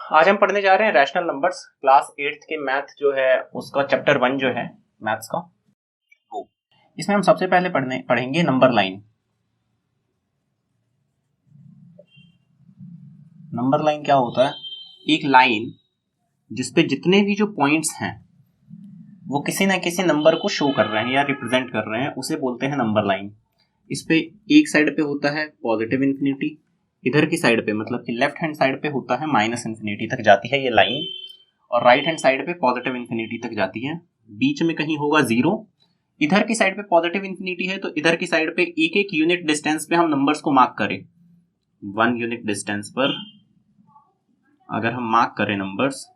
आज हम पढ़ने जा रहे हैं रैशनल नंबर्स। क्लास 8th के मैथ जो है उसका चैप्टर 1 जो है मैथ्स का वो। इसमें हम सबसे पहले पढ़ेंगे नंबर लाइन। नंबर लाइन क्या होता है? एक लाइन जिसपे जितने भी जो पॉइंट्स हैं वो किसी ना किसी नंबर को शो कर रहे हैं या रिप्रेजेंट कर रहे हैं, उसे बोलते हैं नंबर लाइन। इस पे एक साइड पे होता है पॉजिटिव इन्फिनिटी, इधर की साइड पे मतलब कि लेफ्ट हैंड साइड पे होता है माइनस इन्फिनिटी तक जाती है ये लाइन, और राइट हैंड साइड पे पॉजिटिव इन्फिनिटी तक जाती है। बीच में कहीं होगा जीरो। इधर की साइड पे पॉजिटिव इन्फिनिटी है तो इधर की साइड पे एक एक यूनिट डिस्टेंस पे हम नंबर्स को मार्क करें। 1 यूनिट डिस्टेंस पर अगर हम मार्क करें नंबर्स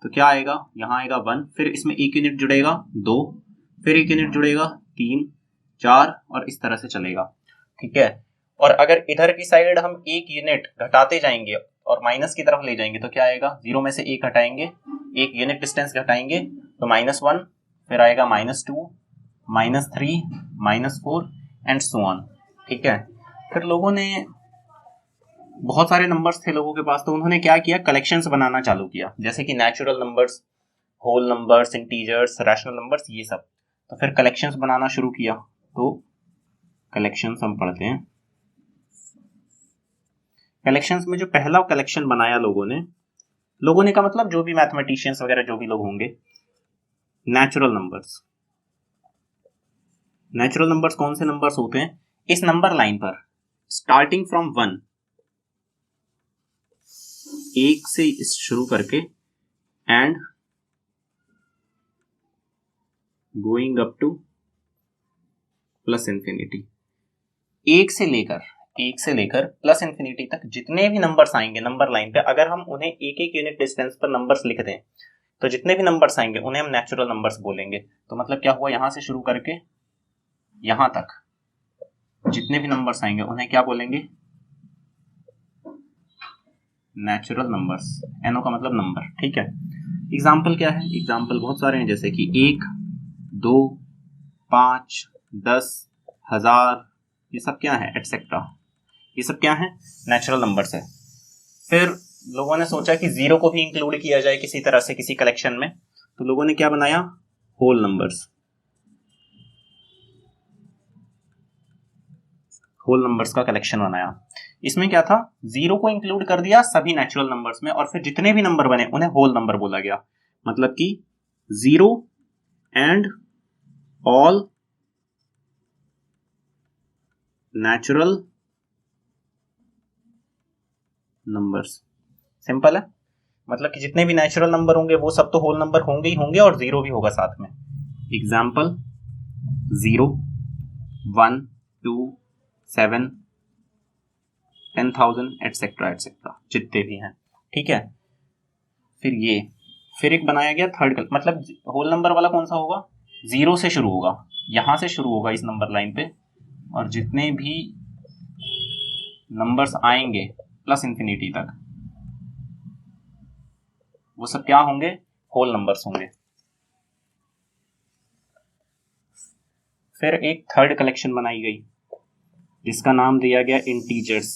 तो क्या आएगा? यहाँ आएगा 1, फिर इसमें एक यूनिट जुड़ेगा 2, फिर एक यूनिट जुड़ेगा 3, 4 और इस तरह से चलेगा। ठीक है। और अगर इधर की साइड हम एक यूनिट घटाते जाएंगे और माइनस की तरफ ले जाएंगे तो क्या आएगा? 0 में से एक हटाएंगे, एक यूनिट डिस्टेंस घटाएंगे तो -1, फिर आएगा -2, -3, -4 एंड सो ऑन। ठीक है। फिर लोगों ने बहुत सारे नंबर्स थे लोगों के पास, तो उन्होंने क्या किया? कलेक्शंस बनाना चालू किया, जैसे कि natural numbers, whole numbers, integers, rational numbers, ये सब। तो फिर कलेक्शंस बनाना शुरू किया। तो कलेक्शंस हम पढ़ते हैं। कलेक्शंस में जो पहला कलेक्शन बनाया लोगों ने का मतलब जो भी मैथमेटिशियंस वगैरह जो भी लोग होंगे, नेचुरल नंबर्स। नेचुरल नंबर्स कौन से नंबर्स होते हैं? इस नंबर लाइन पर स्टार्टिंग फ्रॉम 1, एक से शुरू करके and going up two plus infinity. एक से लेकर प्लस इंफिनिटी तक जितने भी नंबर्स आएंगे नंबर लाइन पे, अगर हम उन्हें एक एक यूनिट डिस्टेंस पर नंबर्स लिख दें तो जितने भी नंबर्स आएंगे उन्हें हम नेचुरल नंबर्स बोलेंगे। तो मतलब क्या हुआ? यहां से शुरू करके यहां तक जितने भी नंबर्स आएंगे उन्हें क्या बोलेंगे? Natural numbers. एनओ का मतलब नंबर। ठीक है। एग्जाम्पल क्या है? एग्जाम्पल बहुत सारे हैं, जैसे कि 1, 2, 5, 10, 1000, ये सब क्या है? एटसेट्रा। ये सब क्या है? नेचुरल नंबर्स है। फिर लोगों ने सोचा कि 0 को भी इंक्लूड किया जाए किसी तरह से किसी कलेक्शन में, तो लोगों ने क्या बनाया? Whole numbers. होल नंबर्स का कलेक्शन बनाया। इसमें क्या था? 0 को इंक्लूड कर दिया सभी नेचुरल नंबर्स में, और फिर जितने भी नंबर बने उन्हें होल नंबर बोला गया। मतलब कि 0 and all natural numbers. Simple है। मतलब कि जितने भी नेचुरल नंबर होंगे वो सब तो होल नंबर होंगे ही होंगे, और 0 भी होगा साथ में। एग्जाम्पल 0, 1, 2, 7, 10,000 एटसेट्रा एटसेट्रा जितने भी हैं। ठीक है। फिर एक बनाया गया थर्ड, मतलब होल नंबर वाला कौन सा होगा? 0 से शुरू होगा, यहां से शुरू होगा इस नंबर लाइन पे, और जितने भी नंबर्स आएंगे प्लस इंफिनिटी तक वो सब क्या होंगे? होल नंबर्स होंगे। फिर एक थर्ड कलेक्शन बनाई गई जिसका नाम दिया गया इंटीजर्स।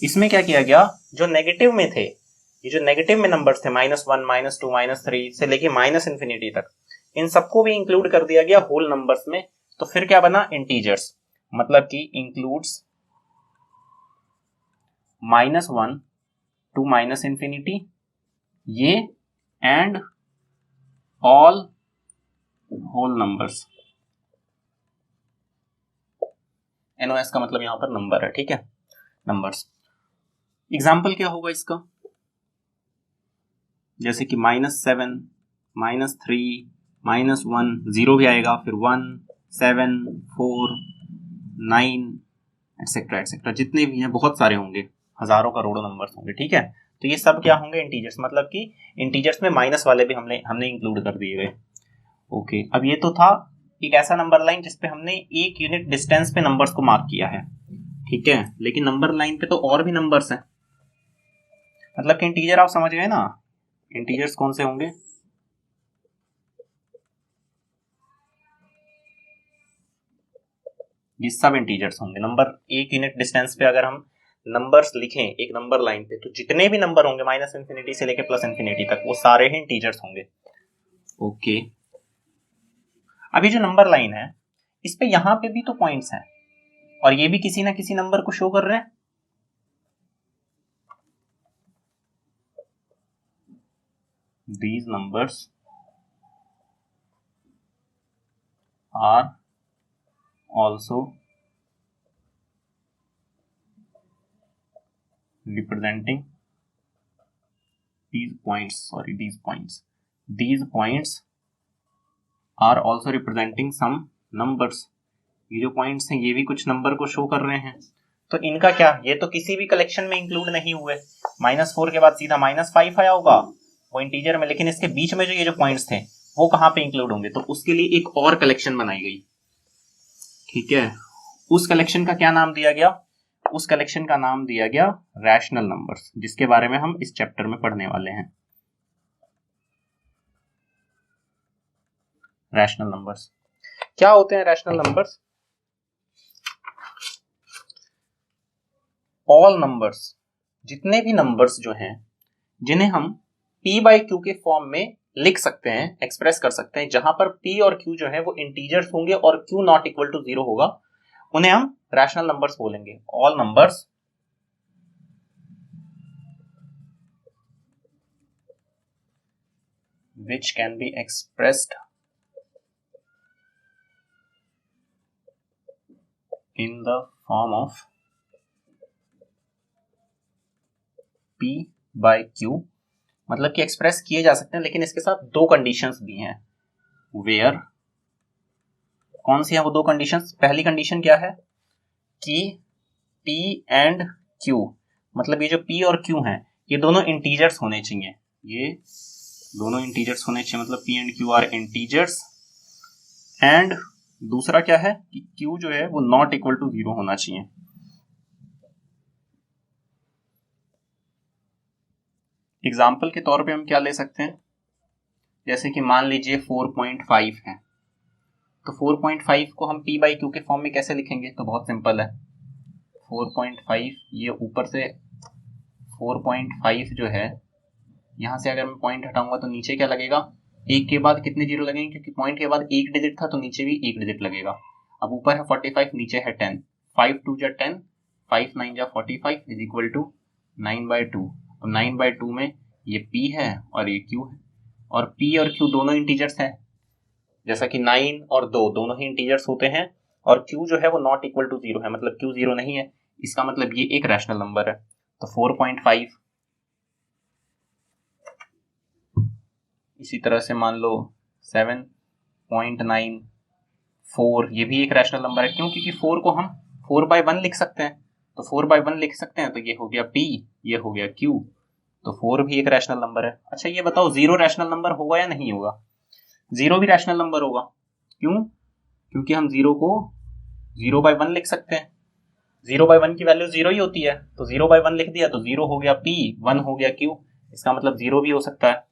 इसमें क्या किया गया? जो नेगेटिव में थे, ये जो नेगेटिव में नंबर्स थे -1, -2, -3 से लेके माइनस इंफिनिटी तक, इन सबको भी इंक्लूड कर दिया गया होल नंबर्स में। तो फिर क्या बना? इंटीजर्स। मतलब कि इंक्लूड्स -1 टू माइनस इंफिनिटी, ये and all whole numbers. NOS का मतलब यहां पर नंबर है। ठीक है, नंबर्स। एग्जाम्पल क्या होगा इसका? जैसे कि -7, -3, -1, 0 भी आएगा, फिर 1, 7, 4, 9 एटसेट्रा एटसेट्रा, जितने भी हैं बहुत सारे होंगे, हजारों करोड़ों नंबर्स होंगे। ठीक है। तो ये सब क्या होंगे? इंटीजर्स। मतलब कि इंटीजर्स में माइनस वाले भी हमने इंक्लूड कर दिए गए। ओके। अब ये तो था एक ऐसा नंबर लाइन जिसपे हमने एक यूनिट डिस्टेंस पे नंबर्स को मार्क किया है। ठीक है। लेकिन नंबर लाइन पे तो और भी नंबर्स हैं। मतलब कि इंटीजर आप समझ गए ना? इंटीजर्स कौन से होंगे? ये सब इंटीजर्स होंगे। नंबर एक यूनिट डिस्टेंस पे अगर हम नंबर्स लिखें एक नंबर लाइन पे, तो जितने भी नंबर होंगे माइनस इन्फिनिटी से लेके प्लस इन्फिनिटी तक वो सारे ही इंटीजर्स होंगे। ओके, अभी जो नंबर लाइन है इस पे यहां पे भी तो पॉइंट्स हैं और ये भी किसी ना किसी नंबर को शो कर रहे हैं। These numbers are also representing these points are also representing some numbers। ये जो पॉइंट्स हैं ये भी कुछ नंबर को शो कर रहे हैं, तो इनका क्या, ये तो किसी भी कलेक्शन में इंक्लूड नहीं हुए। -4 के बाद सीधा -5 आया होगा वो इंटीजर में, लेकिन इसके बीच में जो ये जो पॉइंट्स थे वो कहाँ पे इंक्लूड होंगे, तो उसके लिए एक और कलेक्शन बनाई गई। ठीक है, उस कलेक्शन का क्या नाम दिया गया, उस कलेक्शन का नाम दिया गया रैशनल नंबर्स, जिसके बारे में हम इस चैप्टर में पढ़ने वाले हैं। रैशनल नंबर्स क्या होते हैं? रैशनल नंबर्स ऑल नंबर्स, जितने भी नंबर्स जो हैं जिन्हें हम p बाई क्यू के फॉर्म में लिख सकते हैं, एक्सप्रेस कर सकते हैं, जहां पर p और q जो है वो इंटीजर्स होंगे और q नॉट इक्वल टू 0 होगा, उन्हें हम रैशनल नंबर्स बोलेंगे। All numbers which can be expressed in the form of p by q, मतलब कि एक्सप्रेस किए जा सकते हैं, लेकिन इसके साथ दो कंडीशंस भी हैं। वेयर, कौन सी है वो दो कंडीशंस? पहली कंडीशन क्या है कि p एंड q, मतलब ये जो p और q हैं ये दोनों इंटीजर्स होने चाहिए, ये दोनों इंटीजर्स होने चाहिए, मतलब p and q are integers. And दूसरा क्या है कि q जो है वो नॉट इक्वल टू 0 होना चाहिए। एग्जाम्पल के तौर पे हम क्या ले सकते हैं, जैसे कि मान लीजिए 4.5 है, तो 4.5 को हम p बाई क्यू के फॉर्म में कैसे लिखेंगे, तो बहुत सिंपल है। 4.5 ये ऊपर से 4.5 जो है, यहाँ से अगर मैं पॉइंट हटाऊंगा तो नीचे क्या लगेगा, एक के बाद कितने जीरो लगेंगे, क्योंकि पॉइंट के बाद एक डिजिट था तो नीचे भी एक डिजिट लगेगा। अब ऊपर है 45, नीचे है 10, 5 2 जा 10, 5 9 जा 45 इज इक्वल टू 9/2। अब 9/2 में ये p है और ये q है, और p और q दोनों इंटीजर्स हैं, जैसा कि 9 और 2 दोनों ही इंटीजर्स होते हैं, और q जो है वो नॉट इक्वल टू 0 है, मतलब q 0 नहीं है, इसका मतलब ये एक रैशनल नंबर है। तो 4.5, इसी तरह से मान लो 7.94, ये भी एक रैशनल नंबर है। क्यों? क्योंकि 4 को हम 4/1 लिख सकते हैं, तो 4/1 लिख सकते हैं, तो ये हो गया p, ये हो गया q, तो 4 भी एक रैशनल नंबर है। अच्छा ये बताओ 0 रैशनल नंबर होगा या नहीं होगा? 0 भी रैशनल नंबर होगा। क्यों? क्योंकि हम 0 को 0/1 लिख सकते हैं, 0/1 की वैल्यू 0 ही होती है, तो 0/1 लिख दिया तो 0 हो गया p, 1 हो गया q, इसका मतलब 0 भी हो सकता है,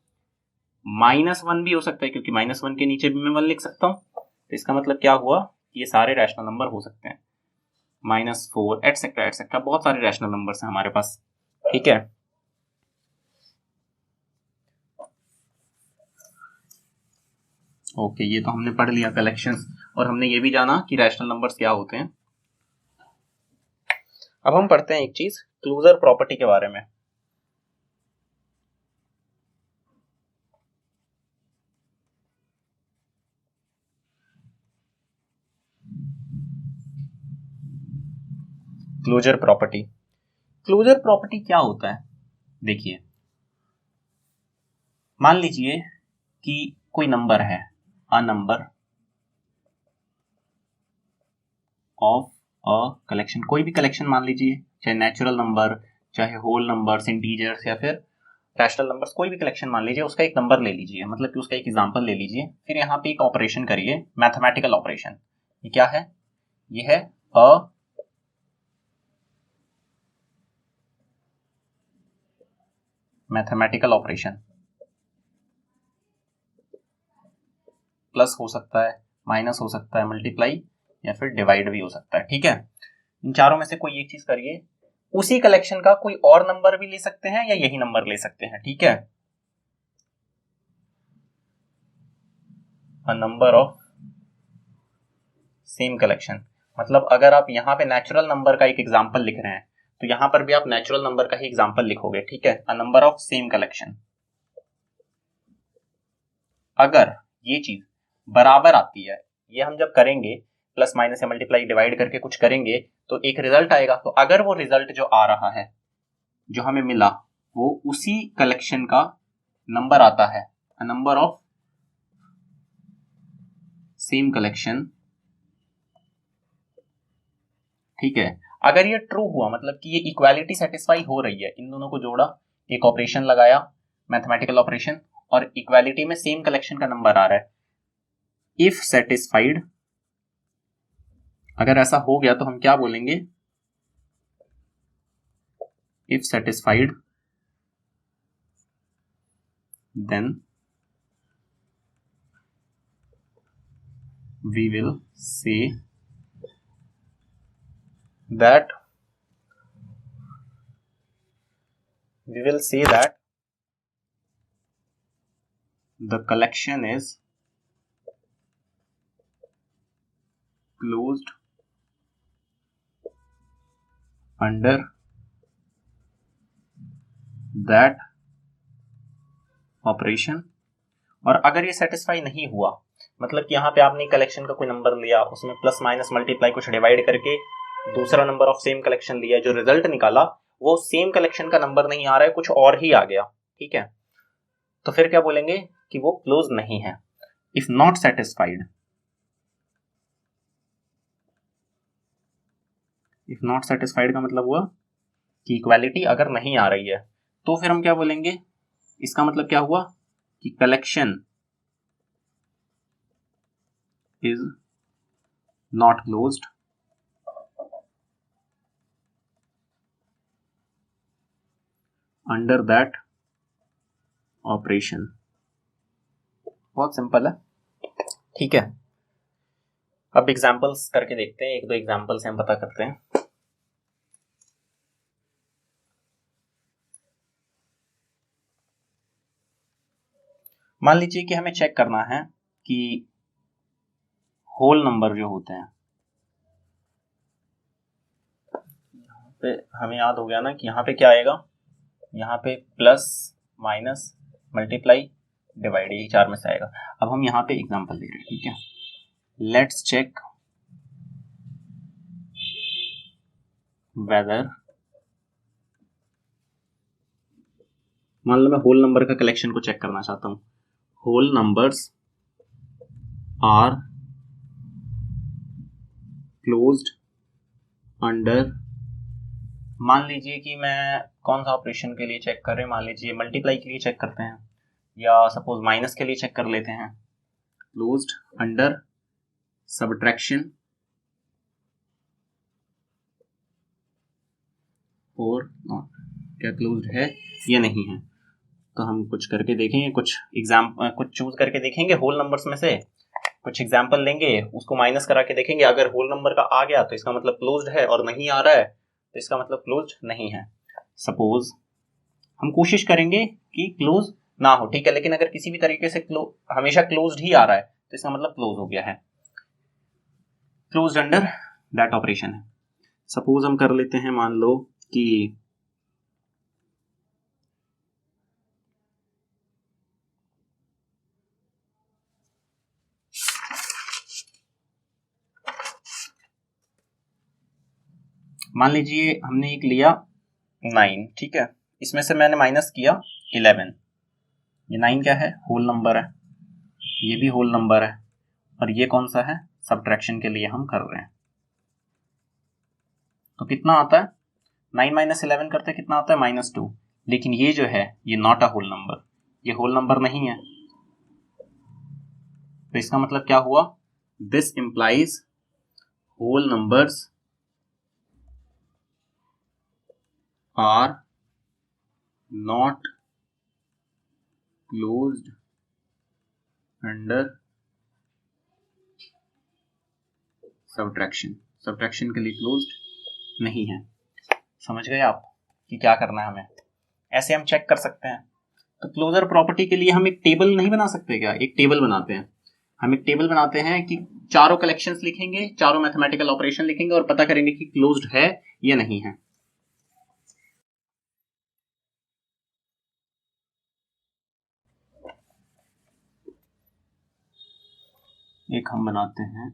-1 भी हो सकता है, क्योंकि -1 के नीचे भी मैं 1 लिख सकता हूँ, तो इसका मतलब क्या हुआ कि ये सारे रैशनल नंबर हो सकते हैं। -4 एटसेट्रा एटसेट्रा, बहुत सारे रैशनल नंबर्स हैं हमारे पास। ठीक है, ओके, ये तो हमने पढ़ लिया कलेक्शंस, और हमने ये भी जाना कि रैशनल नंबर्स क्या होते हैं। अब हम पढ़ते हैं एक चीज, क्लोजर प्रॉपर्टी के बारे में। क्लोजर प्रॉपर्टी, क्लोजर प्रॉपर्टी क्या होता है? देखिए, मान लीजिए कि कोई नंबर है, a number of a collection, कोई भी कलेक्शन मान लीजिए, चाहे नेचुरल नंबर, चाहे होल नंबर्स, इंटीजर्स, या फिर रैशनल नंबर्स, कोई भी कलेक्शन मान लीजिए, उसका एक नंबर ले लीजिए, मतलब कि उसका एक एग्जांपल ले लीजिए, फिर यहाँ पे एक ऑपरेशन करिए, मैथमेटिकल ऑपरेशन। ये क्या है? ये है अ मैथमेटिकल ऑपरेशन, प्लस हो सकता है, माइनस हो सकता है, मल्टीप्लाई या फिर डिवाइड भी हो सकता है। ठीक है, इन चारों में से कोई एक चीज करिए, उसी कलेक्शन का कोई और नंबर भी ले सकते हैं या यही नंबर ले सकते हैं, ठीक है। A number of same collection, मतलब अगर आप यहाँ पे नेचुरल नंबर का एक एग्जांपल लिख रहे हैं तो यहां पर भी आप नेचुरल नंबर का ही एग्जांपल लिखोगे, ठीक है। A number of same collection, अगर ये चीज बराबर आती है, ये हम जब करेंगे प्लस माइनस या मल्टीप्लाई डिवाइड करके कुछ करेंगे तो एक रिजल्ट आएगा, तो अगर वो रिजल्ट जो आ रहा है, जो हमें मिला, वो उसी कलेक्शन का नंबर आता है, a number of same collection, ठीक है। अगर ये ट्रू हुआ, मतलब कि ये इक्वालिटी सेटिस्फाई हो रही है, इन दोनों को जोड़ा, एक ऑपरेशन लगाया, मैथमेटिकल ऑपरेशन, और इक्वालिटी में सेम कलेक्शन का नंबर आ रहा है, इफ सेटिस्फाइड, अगर ऐसा हो गया तो हम क्या बोलेंगे, if satisfied then we will say that the collection is closed under that operation। और अगर ये सेटिस्फाई नहीं हुआ, मतलब कि यहाँ पे आपने कलेक्शन का कोई नंबर लिया, उसमें प्लस माइनस मल्टीप्लाई कुछ डिवाइड करके दूसरा नंबर ऑफ सेम कलेक्शन लिया, जो रिजल्ट निकाला वो सेम कलेक्शन का नंबर नहीं आ रहा है, कुछ और ही आ गया, ठीक है, तो फिर क्या बोलेंगे कि वो क्लोज नहीं है। If not satisfied, if not satisfied का मतलब हुआ कि इक्वालिटी अगर नहीं आ रही है, तो फिर हम क्या बोलेंगे, इसका मतलब क्या हुआ कि collection is not closed under that operation. बहुत सिंपल है, ठीक है। अब एग्जांपल्स करके देखते हैं, एक दो एग्जांपल से हम पता करते हैं। मान लीजिए कि हमें चेक करना है कि होल नंबर जो होते हैं, यहाँ पे हमें याद हो गया ना कि यहाँ पे क्या आएगा, यहाँ पे प्लस माइनस मल्टीप्लाई डिवाइड, यही चार में से आएगा। अब हम यहाँ पे एग्जांपल दे रहे हैं, ठीक है। लेट्स चेक वेदर, मान लो मैं होल नंबर का कलेक्शन को चेक करना चाहता हूँ, whole numbers are closed under, मान लीजिए कि मैं कौन सा ऑपरेशन के लिए चेक कर रहे हैं, मान लीजिए मल्टीप्लाई के लिए चेक करते हैं, या सपोज माइनस के लिए चेक कर लेते हैं, क्लोज्ड अंडर सब्ट्रैक्शन और नॉट, क्या क्लोज्ड है या नहीं है। तो हम कुछ करके देखेंगे, कुछ चूज करके देखेंगे होल नंबर्स में से, कुछ एग्जाम्पल लेंगे, उसको माइनस करा के देखेंगे, अगर होल नंबर का आ गया तो इसका मतलब क्लोज्ड है, और नहीं आ रहा है तो इसका मतलब क्लोज्ड नहीं है। सपोज हम कोशिश करेंगे कि क्लोज ना हो, ठीक है, लेकिन अगर किसी भी तरीके से हमेशा क्लोज्ड ही आ रहा है तो इसका मतलब क्लोज हो गया है, क्लोज्ड अंडर दैट ऑपरेशन है। सपोज हम कर लेते हैं, मान लो कि मान लीजिए हमने एक लिया 9, ठीक है, इसमें से मैंने माइनस किया 11, ये 9 क्या है, होल नंबर है, ये भी होल नंबर है, और ये कौन सा है, सब्ट्रैक्शन के लिए हम कर रहे हैं। तो कितना आता है, 9 माइनस 11 करते कितना आता है, -2, लेकिन ये जो है ये नॉट अ होल नंबर, ये होल नंबर नहीं है, तो इसका मतलब क्या हुआ, this implies whole numbers are not closed under subtraction, subtraction के लिए क्लोज्ड नहीं है। समझ गए आप कि क्या करना है हमें? ऐसे हम चेक कर सकते हैं। तो क्लोजर प्रॉपर्टी के लिए हम एक टेबल नहीं बना सकते क्या? एक टेबल बनाते हैं। हम एक टेबल बनाते हैं कि चारों कलेक्शंस लिखेंगे, चारों मैथमेटिकल ऑपरेशन लिखेंगे और पता करेंगे कि क्लोज्ड है या नहीं है। एक हम बनाते हैं,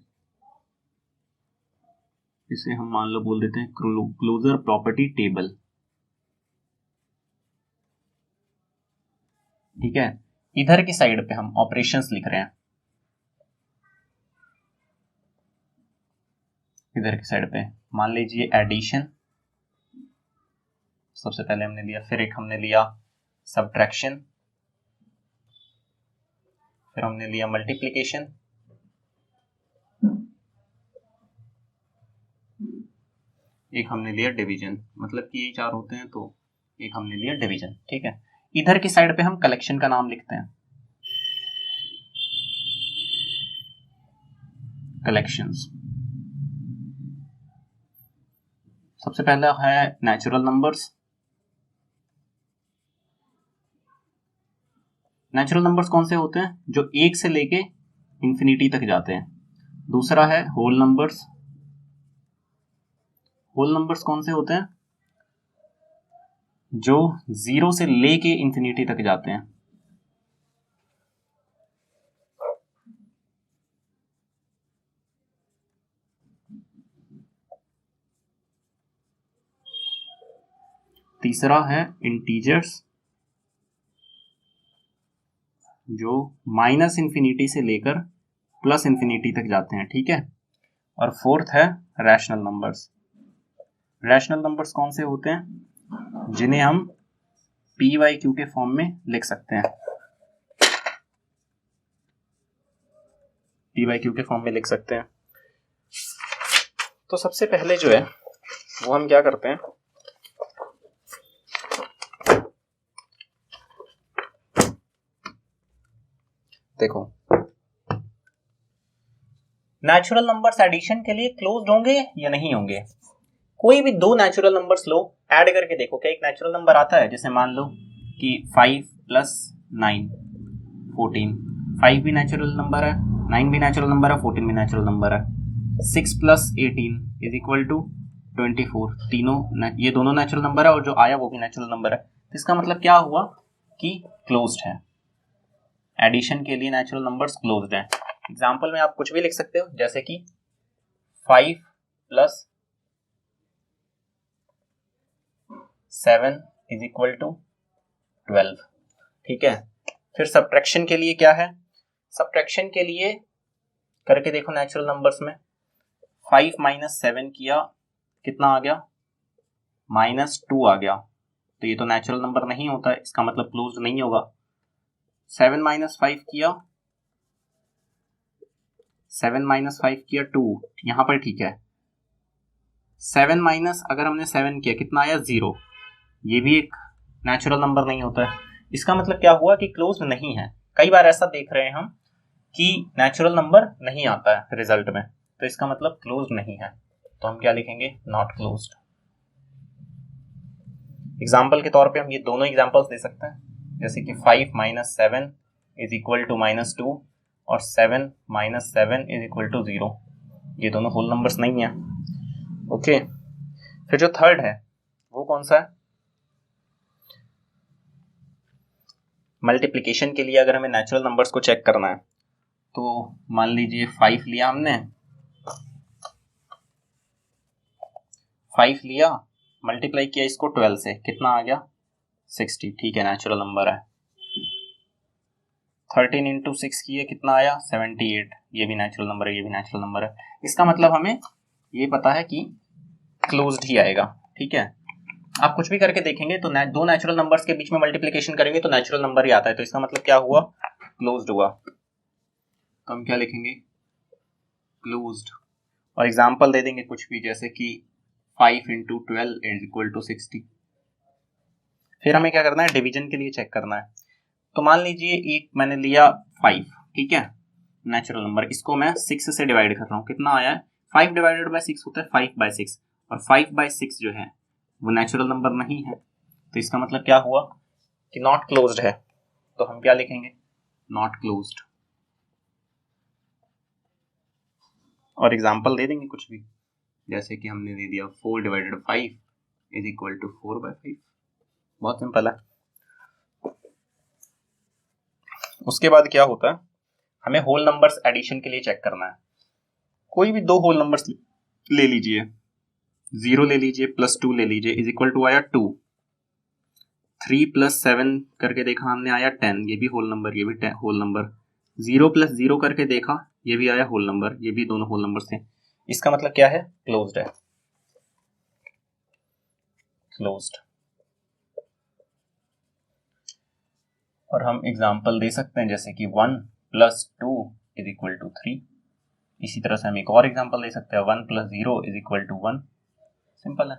इसे हम मान लो बोल देते हैं क्लोजर प्रॉपर्टी टेबल। ठीक है, इधर की साइड पे हम ऑपरेशंस लिख रहे हैं, इधर की साइड पे मान लीजिए एडिशन सबसे पहले हमने लिया, फिर एक हमने लिया सब्ट्रैक्शन, फिर हमने लिया मल्टीप्लिकेशन, एक हमने लिया डिवीजन, मतलब कि ये चार होते हैं तो एक हमने लिया डिवीजन। ठीक है, इधर की साइड पे हम कलेक्शन का नाम लिखते हैं, कलेक्शंस। सबसे पहला है नेचुरल नंबर्स। नेचुरल नंबर्स कौन से होते हैं? जो एक से लेके इंफिनिटी तक जाते हैं। दूसरा है होल नंबर्स। होल नंबर्स कौन से होते हैं? जो जीरो से लेके इंफिनिटी तक जाते हैं। तीसरा है इंटीजर्स, जो माइनस इंफिनिटी से लेकर प्लस इंफिनिटी तक जाते हैं। ठीक है, और फोर्थ है रैशनल नंबर्स। रैशनल नंबर्स कौन से होते हैं? जिन्हें हम पी वाई क्यू के फॉर्म में लिख सकते हैं, पी वाई क्यू के फॉर्म में लिख सकते हैं। तो सबसे पहले जो है वो हम क्या करते हैं, देखो नेचुरल नंबर्स एडिशन के लिए क्लोज्ड होंगे या नहीं होंगे? कोई भी दो नेचुरल नंबर्स लो, ऐड करके देखो, क्या एक नेचुरल नंबर आता है? जैसे मान लो कि 5 + 9 14, 5 भी नेचुरल नंबर है, 9 भी नेचुरल नंबर है, 14 भी नेचुरल नंबर है। 6 + 18 = 24, तीनों ये दोनों नेचुरल नंबर है और जो आया वो भी नेचुरल नंबर है। तो इसका मतलब क्या हुआ कि क्लोज्ड है। एडिशन के लिए नेचुरल नंबर्स क्लोज्ड है। एग्जाम्पल में आप कुछ भी लिख सकते हो, जैसे कि 5 + 7 = 12। ठीक है, फिर सब्ट्रैक्शन के लिए क्या है? सब्ट्रैक्शन के लिए करके देखो नेचुरल नंबर्स में, 5 - 7 किया, कितना आ गया? -2 आ गया। तो ये तो नेचुरल नंबर नहीं होता है, इसका मतलब क्लोज्ड नहीं होगा। 7 - 5 किया, 7 - 5 किया 2, यहां पर ठीक है। 7 माइनस अगर हमने 7 किया, कितना आया? 0। ये भी एक नेचुरल नंबर नहीं होता है। इसका मतलब क्या हुआ कि क्लोज्ड नहीं है। कई बार ऐसा देख रहे हैं हम कि नेचुरल नंबर नहीं आता है रिजल्ट में, तो इसका मतलब क्लोज्ड नहीं है। तो हम क्या लिखेंगे? Not closed. एग्जाम्पल के तौर पे हम ये दोनों एग्जाम्पल्स दे सकते हैं, जैसे कि 5 - 7 = -2 और 7 - 7 = 0। ये दोनों होल नंबर्स नहीं है। ओके, फिर जो थर्ड है वो कौन सा है? मल्टीप्लिकेशन के लिए अगर हमें नेचुरल नंबर्स को चेक करना है, तो मान लीजिए 5 लिया हमने, 5 लिया, मल्टीप्लाई किया इसको 12 से, कितना आ गया? 60। ठीक है, नेचुरल नंबर है। 13 × 6 किए, कितना आया? 78। ये भी नेचुरल नंबर है, ये भी नेचुरल नंबर है। इसका मतलब हमें ये पता है कि क्लोज्ड ही आएगा। ठीक है, आप कुछ भी करके देखेंगे तो दो नेचुरल नंबर्स के बीच में मल्टीप्लिकेशन करेंगे तो नेचुरल नंबर ही आता है। तो इसका मतलब क्या हुआ? क्लोज्ड हुआ। तो हम क्या लिखेंगे? क्लोज्ड। और एग्जाम्पल दे देंगे कुछ भी, जैसे कि 5 × 12 = 60। फिर हमें क्या करना है? डिवीजन के लिए चेक करना है। तो मान लीजिए एक मैंने लिया 5, ठीक है, नेचुरल नंबर, इसको मैं 6 से डिवाइड कर रहा हूँ, कितना आया है? 5 / 6 होता है 5/6, और 5/6 जो है वो नेचुरल नंबर नहीं है, तो इसका मतलब क्या हुआ कि नॉट क्लोज्ड है। तो हम क्या लिखेंगे, नॉट क्लोज्ड। और एग्जांपल दे देंगे कुछ भी, जैसे कि हमने दे दिया 4 डिवाइडेड 5 इज इक्वल टू 4/5। बहुत सिंपल है। उसके बाद क्या होता है, हमें होल नंबर्स एडिशन के लिए चेक करना है। कोई भी दो होल नंबर्स ले लीजिए, 0 ले लीजिए +2 ले लीजिए, इज इक्वल टू आया 2। 3 + 7 करके देखा हमने, आया 10, ये भी होल नंबर, ये भी होल नंबर। 0 + 0 करके देखा, ये भी आया होल नंबर, ये भी दोनों होल नंबर थे। इसका मतलब क्या है, क्लोज्ड है, क्लोज्ड। और हम एग्जांपल दे सकते हैं जैसे कि 1 + 2 इज इक्वल टू 3। इसी तरह से हम एक और एग्जांपल दे सकते हैं, 1 + 0 इज इक्वल टू 1। सिंपल है।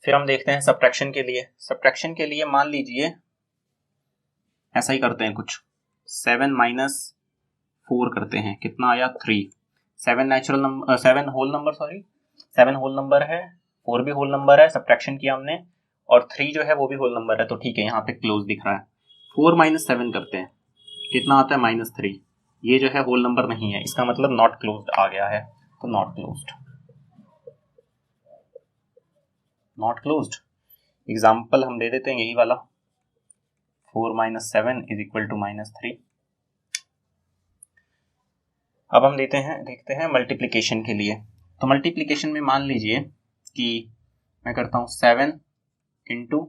फिर हम देखते हैं सब्ट्रैक्शन के लिए। सब्ट्रैक्शन के लिए मान लीजिए ऐसा ही करते हैं कुछ, 7 - 4 करते हैं, कितना आया 3। 7 natural number, 7 whole number, sorry 7 whole number है, 4 भी होल नंबर है, सब्ट्रैक्शन किया हमने, और 3 जो है वो भी होल नंबर है, तो ठीक है, यहाँ पे क्लोज दिख रहा है। 4 - 7 करते हैं, कितना आता है -3। ये जो है होल नंबर नहीं है, इसका मतलब नॉट क्लोज्ड आ गया है, तो not closed, not closed. Example हम दे देते हैं यही वाला, 4 - 7 इज इक्वल टू -3। अब हम देखते हैं मल्टीप्लिकेशन के लिए। तो मल्टीप्लिकेशन में मान लीजिए कि मैं करता हूँ 7 ×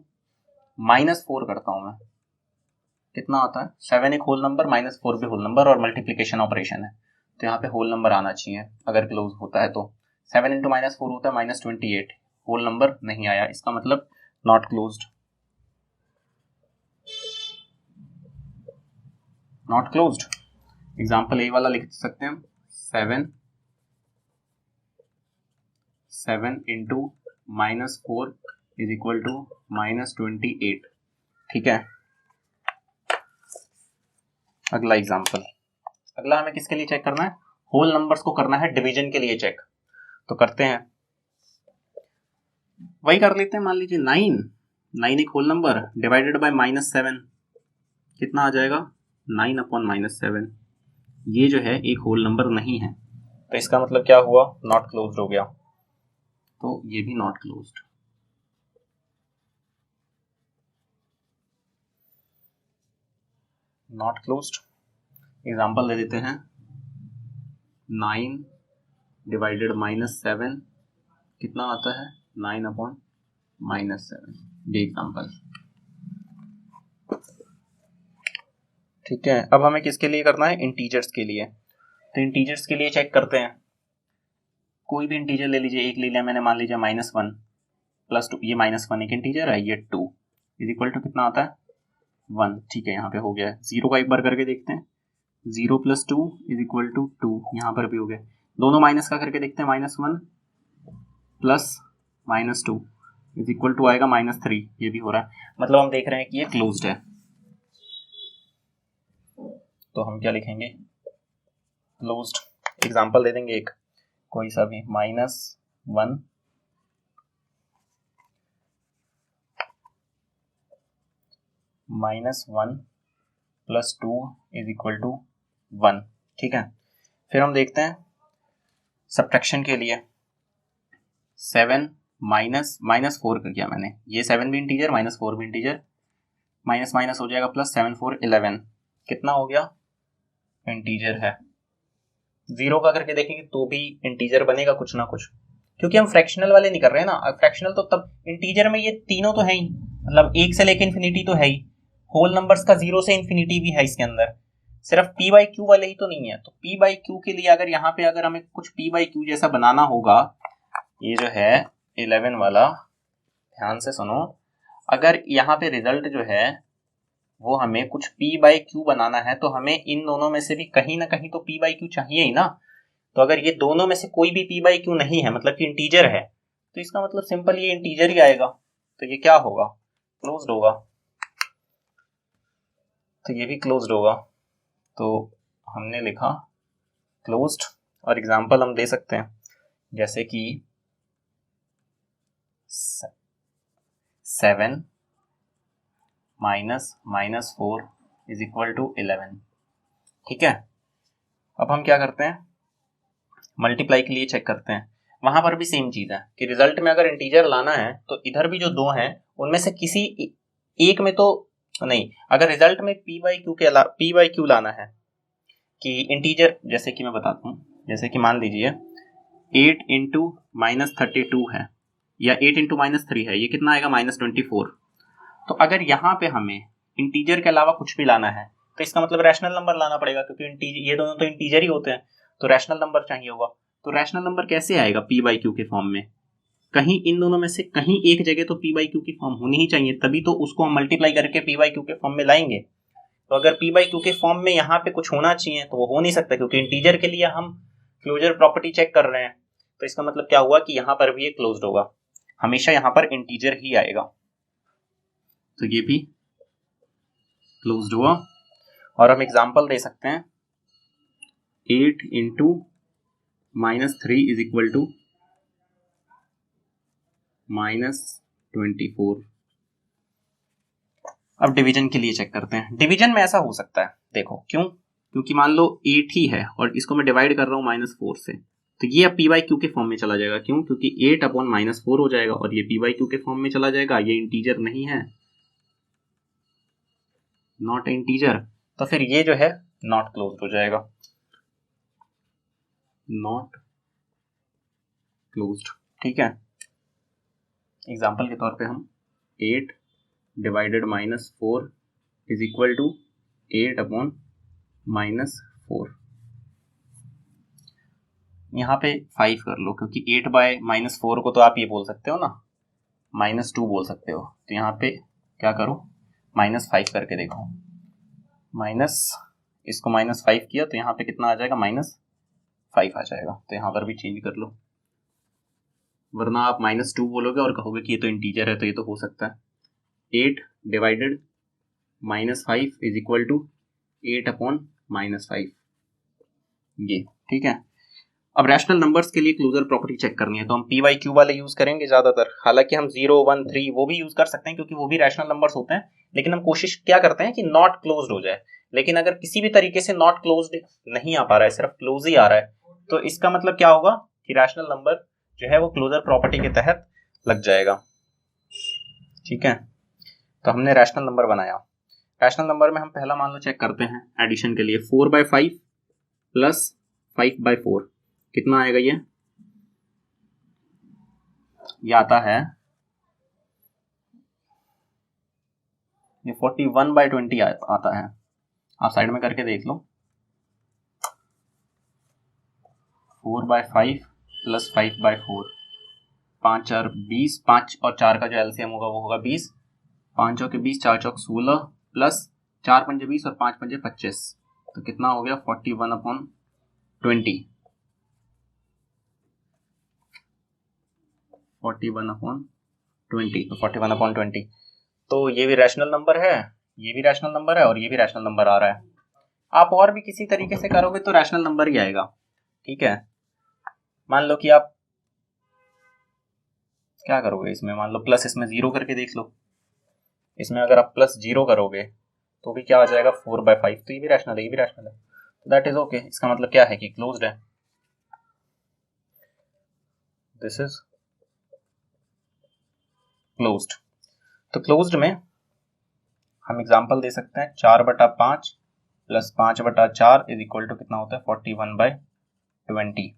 -4 करता हूँ मैं, कितना आता है, 7 एक होल नंबर, -4 भी होल नंबर, और मल्टीप्लिकेशन ऑपरेशन है, तो यहाँ पे होल नंबर आना चाहिए अगर क्लोज होता है तो। 7 × -4 होता है -28, होल नंबर नहीं आया, इसका मतलब not closed, not closed. Example a वाला लिख सकते हैं हम, 7 × -4 इज इक्वल टू -28। ठीक है। अगला एग्जाम्पल, अगला हमें किसके लिए चेक करना है, होल नंबर्स को करना है डिवीजन के लिए चेक। तो करते हैं, वही कर लेते हैं, मान लीजिए 9 एक होल नंबर डिवाइडेड बाय -7, कितना आ जाएगा 9/-7। ये जो है एक होल नंबर नहीं है, तो इसका मतलब क्या हुआ, नॉट क्लोज्ड हो गया, तो ये भी not closed. Not closed. Example दे देते हैं, 9 डिवाइडेड -7 कितना आता है, 9/-7, ये एग्जाम्पल। ठीक है। अब हमें किसके लिए करना है, इंटीजर्स के लिए। तो इंटीजर्स के लिए चेक करते हैं, कोई भी इंटीजर ले लीजिए, एक ले लिया मैंने, मान लीजिए -1 + 2, ये -1 एक इंटीजर है, ये 2 इज इक्वल टू कितना आता है 1। ठीक है, यहाँ पे हो गया है। 0 का एक बार करके देखते हैं, 0 + 2 इज इक्वल टू 2, यहाँ पर भी हो गया। दोनों माइनस का करके देखते हैं, -1 + -2 इज इक्वल टू आएगा -3, ये भी हो रहा है, मतलब हम देख रहे हैं कि ये क्लोज्ड है। तो हम क्या लिखेंगे, क्लोज्ड। एग्जाम्पल दे देंगे एक, कोई सा भी, -1 + 2 इज इक्वल टू 1। ठीक है। फिर हम देखते हैं सब्ट्रैक्शन के लिए, 7 -4 कर दिया मैंने, ये 7 भी इंटीजर, -4 भी इंटीजर, माइनस माइनस हो जाएगा प्लस, 7 4 11, कितना हो गया, इंटीजर है। 0 का करके देखेंगे तो भी इंटीजर बनेगा कुछ ना कुछ, क्योंकि हम फ्रैक्शनल वाले नहीं कर रहे हैं ना। फ्रैक्शनल तो तब, इंटीजर में ये तीनों तो है ही, मतलब 1 से लेकर इन्फिनिटी तो है ही, होल नंबर्स का 0 से इन्फिनिटी भी है इसके अंदर, सिर्फ p/q वाले ही तो नहीं है। तो p/q के लिए अगर यहाँ पे अगर हमें कुछ p/q जैसा बनाना होगा, ये जो है 11 वाला, ध्यान से सुनो, अगर यहाँ पे रिजल्ट जो है वो हमें कुछ p/q बनाना है, तो हमें इन दोनों में से भी कहीं ना कहीं तो p/q चाहिए ही ना। तो अगर ये दोनों में से कोई भी p/q नहीं है, मतलब कि इंटीजर है, तो इसका मतलब सिंपल ये इंटीजर ही आएगा, तो ये क्या होगा, क्लोज्ड होगा, तो ये भी क्लोज्ड होगा। तो हमने लिखा क्लोज्ड, और एग्जांपल हम दे सकते हैं जैसे कि 7 माइनस -4 इज इक्वल टू 11। ठीक है, अब हम क्या करते हैं, मल्टीप्लाई के लिए चेक करते हैं। वहां पर भी सेम चीज है कि रिजल्ट में अगर इंटीजर लाना है तो इधर भी जो दो हैं उनमें से किसी एक में तो नहीं, अगर रिजल्ट में p बाई क्यू लाना है कि इंटीजर, जैसे कि मैं बताता हूँ, जैसे कि मान लीजिए 8 इंटू -32 है या 8 इंटू -3 है, ये कितना आएगा -24। तो अगर यहाँ पे हमें इंटीजर के अलावा कुछ भी लाना है तो इसका मतलब रैशनल नंबर लाना पड़ेगा, क्योंकि ये दोनों तो इंटीजर ही होते हैं, तो रैशनल नंबर चाहिए होगा। तो रैशनल नंबर कैसे आएगा p बाई क्यू के फॉर्म में, कहीं इन दोनों में से कहीं एक जगह तो p बाई क्यू की फॉर्म होनी ही चाहिए, तभी तो उसको हम मल्टीप्लाई करके p बाई क्यू के फॉर्म में लाएंगे। तो अगर p बाई क्यू के फॉर्म में यहाँ पे कुछ होना चाहिए तो वो हो नहीं सकता, क्योंकि इंटीजर के लिए हम क्लोजर प्रॉपर्टी चेक कर रहे हैं। तो इसका मतलब क्या हुआ कि यहाँ पर भी ये क्लोज्ड होगा, हमेशा यहाँ पर इंटीजर ही आएगा, तो ये भी क्लोज्ड हुआ। और हम एग्जांपल दे सकते हैं 8 इंटू -3 इज इक्वल टू -24। अब डिवीजन के लिए चेक करते हैं। डिवीजन में ऐसा हो सकता है, देखो क्यों, क्योंकि मान लो 8 ही है और इसको मैं डिवाइड कर रहा हूँ -4 से, तो ये अब p बाई क्यू के फॉर्म में चला जाएगा। क्यों, क्योंकि 8 अपॉन -4 हो जाएगा और ये p बाई क्यू के फॉर्म में चला जाएगा, ये इंटीजर नहीं है, नॉट इंटीजर, तो फिर ये जो है नॉट क्लोज्ड हो जाएगा, नॉट क्लोज्ड। ठीक है, एग्जाम्पल के तौर पे हम 8 divided -4 is equal to 8 upon -4, यहाँ पे 5 कर लो, क्योंकि 8 बाय -4 को तो आप ये बोल सकते हो ना, -2 बोल सकते हो, तो यहाँ पे क्या करो, -5 करके देखो, इसको -5 किया तो यहाँ पे कितना आ जाएगा, -5 आ जाएगा, तो यहाँ पर भी चेंज कर लो, वरना आप -2 बोलोगे और कहोगे कि ये तो इंटीजर है, तो ये तो हो सकता है। 8 divided -5 is equal to 8 upon -5, ये ठीक है। अब रैशनल नंबर्स के लिए क्लोजर प्रॉपर्टी चेक करनी है तो हम p बाई क्यू वाले यूज करेंगे ज्यादातर, हालांकि हम 0, 1, 3 वो भी यूज कर सकते हैं क्योंकि वो भी रैशनल नंबर्स होते हैं, लेकिन हम कोशिश क्या करते हैं कि नॉट क्लोज्ड हो जाए। लेकिन अगर किसी भी तरीके से नॉट क्लोज्ड नहीं आ पा रहा है, सिर्फ क्लोज ही आ रहा है, तो इसका मतलब क्या होगा कि रैशनल नंबर जो है वो क्लोजर प्रॉपर्टी के तहत लग जाएगा। ठीक है, तो हमने रैशनल नंबर बनाया। रैशनल नंबर में हम पहला मान लो चेक करते हैं एडिशन के लिए, 4/5 प्लस 5/4 कितना आएगा, ये आता है, ये 41/20 आता है, आप साइड में करके देख लो। 4/5 प्लस 5/4, 5 4 20, 5 और 4 का जो एलसीएम होगा वो होगा 20, 5 चौके 20, 4 चौक 16 प्लस 4 पंजे 20 और 5 पंजे 25, तो कितना हो गया 41/20, 41/20, तो 41/20, तो ये भी रैशनल नंबर है, ये भी रैशनल नंबर है और ये भी रैशनल नंबर आ रहा है। आप और भी किसी तरीके से करोगे तो रैशनल नंबर ही आएगा। ठीक है, मान लो कि आप क्या करोगे इसमें, मान लो प्लस इसमें 0 करके देख लो, इसमें अगर आप +0 करोगे तो भी क्या आ जाएगा 4/5, तो ये भी रैशनल है, ये भी रैशनल है, तो दैट इज ओके। इसका मतलब क्या है कि क्लोज्ड है, दिस इज क्लोज्ड। तो क्लोज्ड में हम एग्जांपल दे सकते हैं 4/5 प्लस 5/4 इज इक्वल टू कितना होता है 41/20।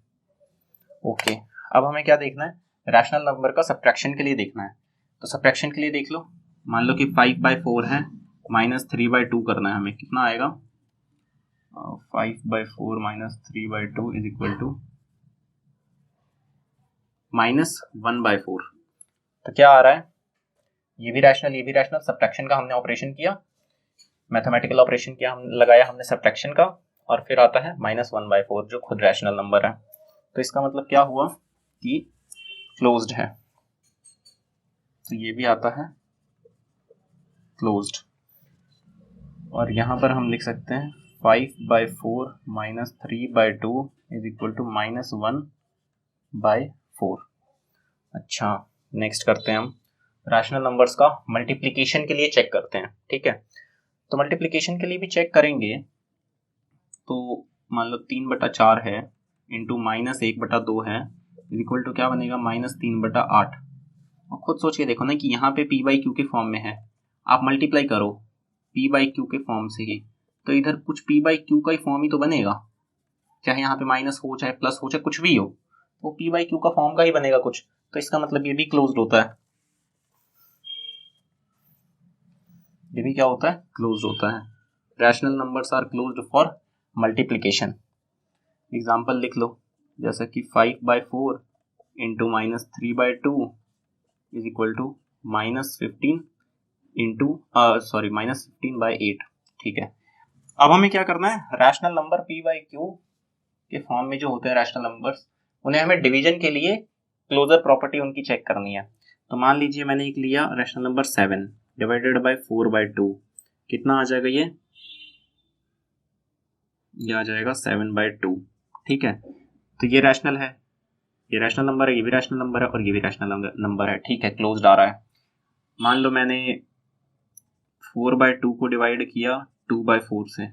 ओके, अब हमें क्या देखना है, रैशनल नंबर का सब्ट्रैक्शन के लिए देखना है। तो सब्ट्रैक्शन के लिए देख लो, मान लो कि 5/4 है, -3/2 करना है हमें, कितना आएगा 5/4 -3/2 इज इक्वल टू -1/4। तो क्या आ रहा है, ये भी रैशनल, ये भी रैशनल, सब्ट्रैक्शन का हमने ऑपरेशन किया, मैथमेटिकल ऑपरेशन किया, हम लगाया हमने सब्ट्रैक्शन का, और फिर आता है -1/4 जो खुद रैशनल नंबर है। तो इसका मतलब क्या हुआ कि क्लोज्ड है, तो ये भी आता है क्लोज्ड। और यहाँ पर हम लिख सकते हैं 5/4 -3/2 इज इक्वल टू -1/4। अच्छा, नेक्स्ट करते हैं हम रैशनल नंबर्स का मल्टीप्लिकेशन के लिए चेक करते हैं। ठीक है, तो मल्टीप्लिकेशन के लिए भी चेक करेंगे तो मान लो 3/4 है इंटू -1/2 है इक्वल टू क्या बनेगा -3/8। और खुद सोच के देखो ना कि यहाँ पे पी बाई क्यू के फॉर्म में है, आप मल्टीप्लाई करो पी बाई क्यू के फॉर्म से ही, तो इधर कुछ पी बाई क्यू का ही फॉर्म ही तो बनेगा, चाहे यहाँ पे माइनस हो चाहे प्लस हो चाहे कुछ भी हो, वो पी बाई क्यू का फॉर्म का ही बनेगा कुछ। तो इसका मतलब ये भी क्लोज्ड होता है, ये भी क्या होता है, क्लोज्ड होता है। Rational numbers are closed for multiplication. Example लिख लो, जैसा कि 5/4 into -3/2 is equal to -15 into -15/8। ठीक है, अब हमें क्या करना है, rational number P by Q के फॉर्म में जो होते हैं रैशनल नंबर्स, उन्हें हमें डिवीजन के लिए क्लोजर प्रॉपर्टी उनकी चेक करनी है। तो मान लीजिए मैंने एक लिया रैशनल नंबर 7 डिवाइडेड बाय 4/2, कितना आ जाएगा ये आ जाएगा 7/2। ठीक है, तो ये रैशनल है, ये रैशनल नंबर है, ये भी रैशनल नंबर है और ये भी रैशनल नंबर है। ठीक है, क्लोज्ड आ रहा है। मान लो मैंने 4/2 को डिवाइड किया 2/4 से,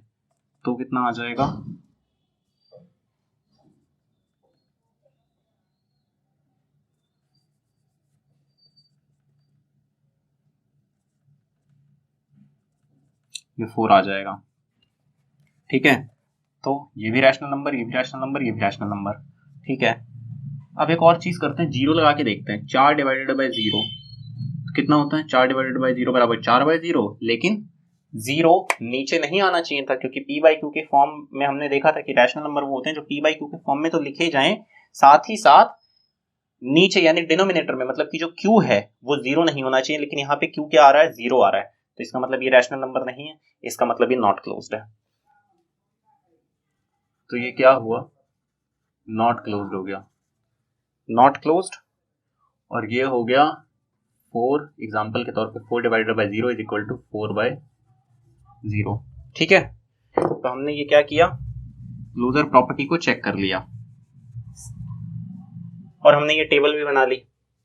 तो कितना आ जाएगा, ये 4 आ जाएगा। ठीक है, तो ये भी रैशनल नंबर, ये भी रैशनल नंबर, ये भी रैशनल नंबर। ठीक है, अब एक और चीज करते हैं, जीरो लगा के देखते हैं। 4 डिवाइडेड बाय 0 कितना होता है, 4 डिवाइडेड बाय 0 बराबर 4/0। लेकिन 0 नीचे नहीं आना चाहिए था, क्योंकि पी बाई क्यू के फॉर्म में हमने देखा था कि रैशनल नंबर वो होते हैं जो पी बाई क्यू के फॉर्म में तो लिखे जाएं, साथ ही साथ नीचे यानी डिनोमिनेटर में, मतलब कि जो क्यू है वो 0 नहीं होना चाहिए, लेकिन यहाँ पे क्यू क्या आ रहा है, 0 आ रहा है। तो इसका मतलब ये रैशनल नंबर नहीं है, इसका मतलब ये नॉट क्लोज्ड है। तो ये क्या हुआ, नॉट क्लोज्ड हो गया, नॉट क्लोज्ड। और ये हो गया 4, एग्जाम्पल के तौर पे 4 divided by 0 is equal to 4/0। ठीक है, तो हमने ये क्या किया, क्लोजर प्रॉपर्टी को चेक कर लिया और हमने ये टेबल भी बना ली।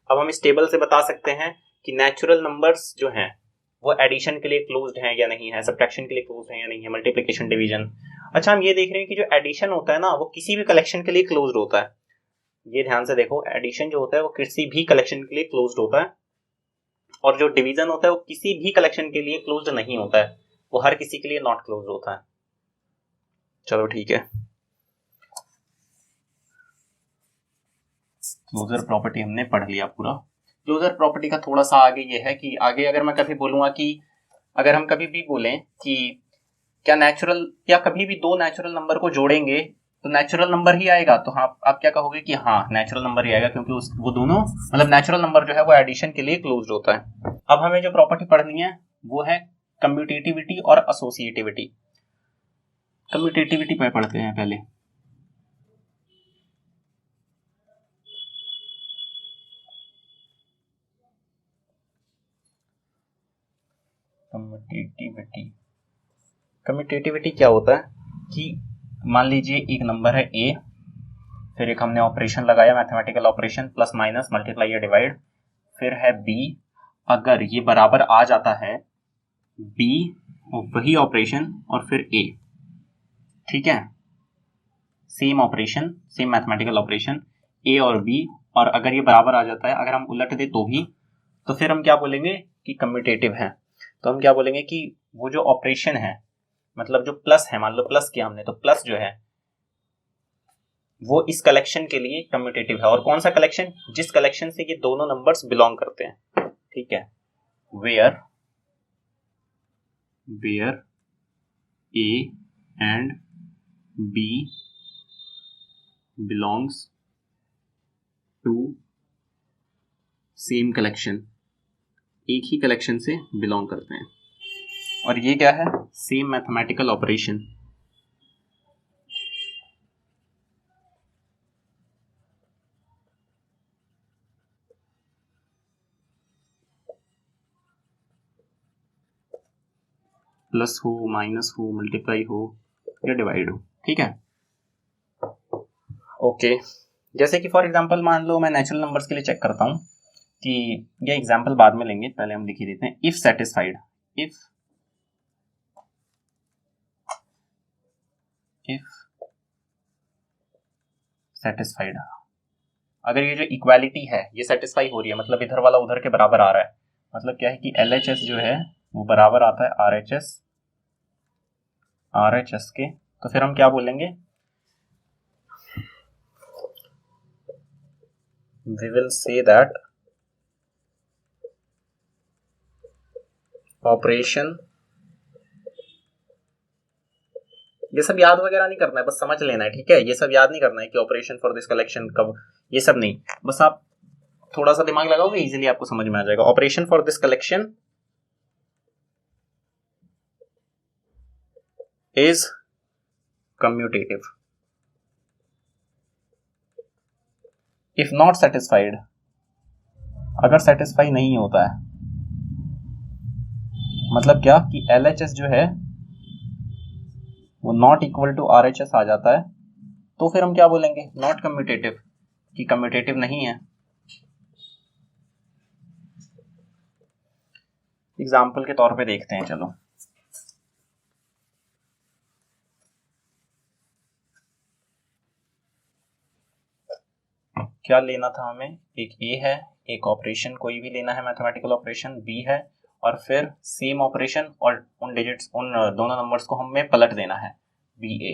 अब हम इस टेबल से बता सकते हैं कि नेचुरल नंबर्स जो हैं वो एडिशन के लिए क्लोज्ड हैं या नहीं है, सब्ट्रैक्शन के लिए क्लोज्ड है या नहीं है, मल्टीप्लिकेशन, डिवीजन। अच्छा, हम ये देख रहे हैं कि जो एडिशन होता है ना वो किसी भी कलेक्शन के लिए क्लोज्ड होता है। ये ध्यान से देखो, एडिशन जो होता है वो किसी भी कलेक्शन के लिए क्लोज्ड होता है, और जो डिवीजन होता है वो किसी भी कलेक्शन के लिए क्लोज्ड नहीं होता है, वो हर किसी के लिए नॉट क्लोज्ड होता है। चलो ठीक है, क्लोजर प्रॉपर्टी हमने पढ़ लिया पूरा। क्लोजर प्रॉपर्टी का थोड़ा सा आगे ये है कि आगे अगर मैं कभी बोलूंगा कि अगर हम कभी भी बोलें कि क्या कभी भी दो नेचुरल नंबर को जोड़ेंगे तो नेचुरल नंबर ही आएगा, तो हाँ आप क्या कहोगे कि हाँ नेचुरल नंबर ही आएगा, क्योंकि वो दोनों मतलब नेचुरल नंबर जो है वो एडिशन के लिए क्लोज्ड होता है। अब हमें जो प्रॉपर्टी पढ़नी है वो है कम्यूटेटिविटी और एसोसिएटिविटी। कम्यूटेटिविटी पे पढ़ते हैं पहले। कम्यूटेटिविटी क्या होता है कि मान लीजिए एक नंबर है ए, फिर एक हमने ऑपरेशन लगाया mathematical operation plus minus multiply या डिवाइड, फिर है बी, अगर ये बराबर आ जाता है बी वही ऑपरेशन और फिर ए। ठीक है, same operation same mathematical operation a और बी, और अगर ये बराबर आ जाता है, अगर हम उलट दे तो भी, तो फिर हम क्या बोलेंगे कि कम्यूटेटिव है। तो हम क्या बोलेंगे कि वो जो ऑपरेशन है, मतलब जो प्लस है, मान लो प्लस किया हमने, तो प्लस जो है वो इस कलेक्शन के लिए कम्यूटेटिव है। और कौन सा कलेक्शन, जिस कलेक्शन से ये दोनों नंबर्स बिलोंग करते हैं। ठीक है, where A and B belongs to same collection, एक ही कलेक्शन से बिलोंग करते हैं, और ये क्या है, सेम मैथमेटिकल ऑपरेशन। प्लस हो, माइनस हो, मल्टीप्लाई हो या डिवाइड हो। ठीक है, ओके। जैसे कि फॉर एग्जांपल मान लो मैं नेचुरल नंबर्स के लिए चेक करता हूँ, कि ये एग्जाम्पल बाद में लेंगे, पहले हम लिख ही देते हैं। इफ सेटिस्फाइड, इफ सेटिस्फाइड, अगर ये जो इक्वालिटी है ये सेटिस्फाई हो रही है, मतलब इधर वाला उधर के बराबर आ रहा है, मतलब क्या है कि LHS जो है वो बराबर आता है RHS के, तो फिर हम क्या बोलेंगे, we will say that operation, ये सब याद वगैरह नहीं करना है, बस समझ लेना है, ठीक है। ये सब याद नहीं करना है कि ऑपरेशन फॉर दिस कलेक्शन कब, ये सब नहीं, बस आप थोड़ा सा दिमाग लगाओगे इजीली आपको समझ में आ जाएगा। Operation for this collection is commutative. If not satisfied, अगर सेटिस्फाई नहीं होता है, मतलब क्या कि LHS जो है वो नॉट इक्वल टू RHS आ जाता है, तो फिर हम क्या बोलेंगे, नॉट कम्यूटेटिव, कि कम्यूटेटिव नहीं है। एग्जाम्पल के तौर पे देखते हैं, चलो। क्या लेना था हमें, एक A है, एक ऑपरेशन कोई भी लेना है, मैथमेटिकल ऑपरेशन B है, और फिर सेम ऑपरेशन और उन डिजिट्स, उन दोनों नंबर्स को हमें पलट देना है, BA।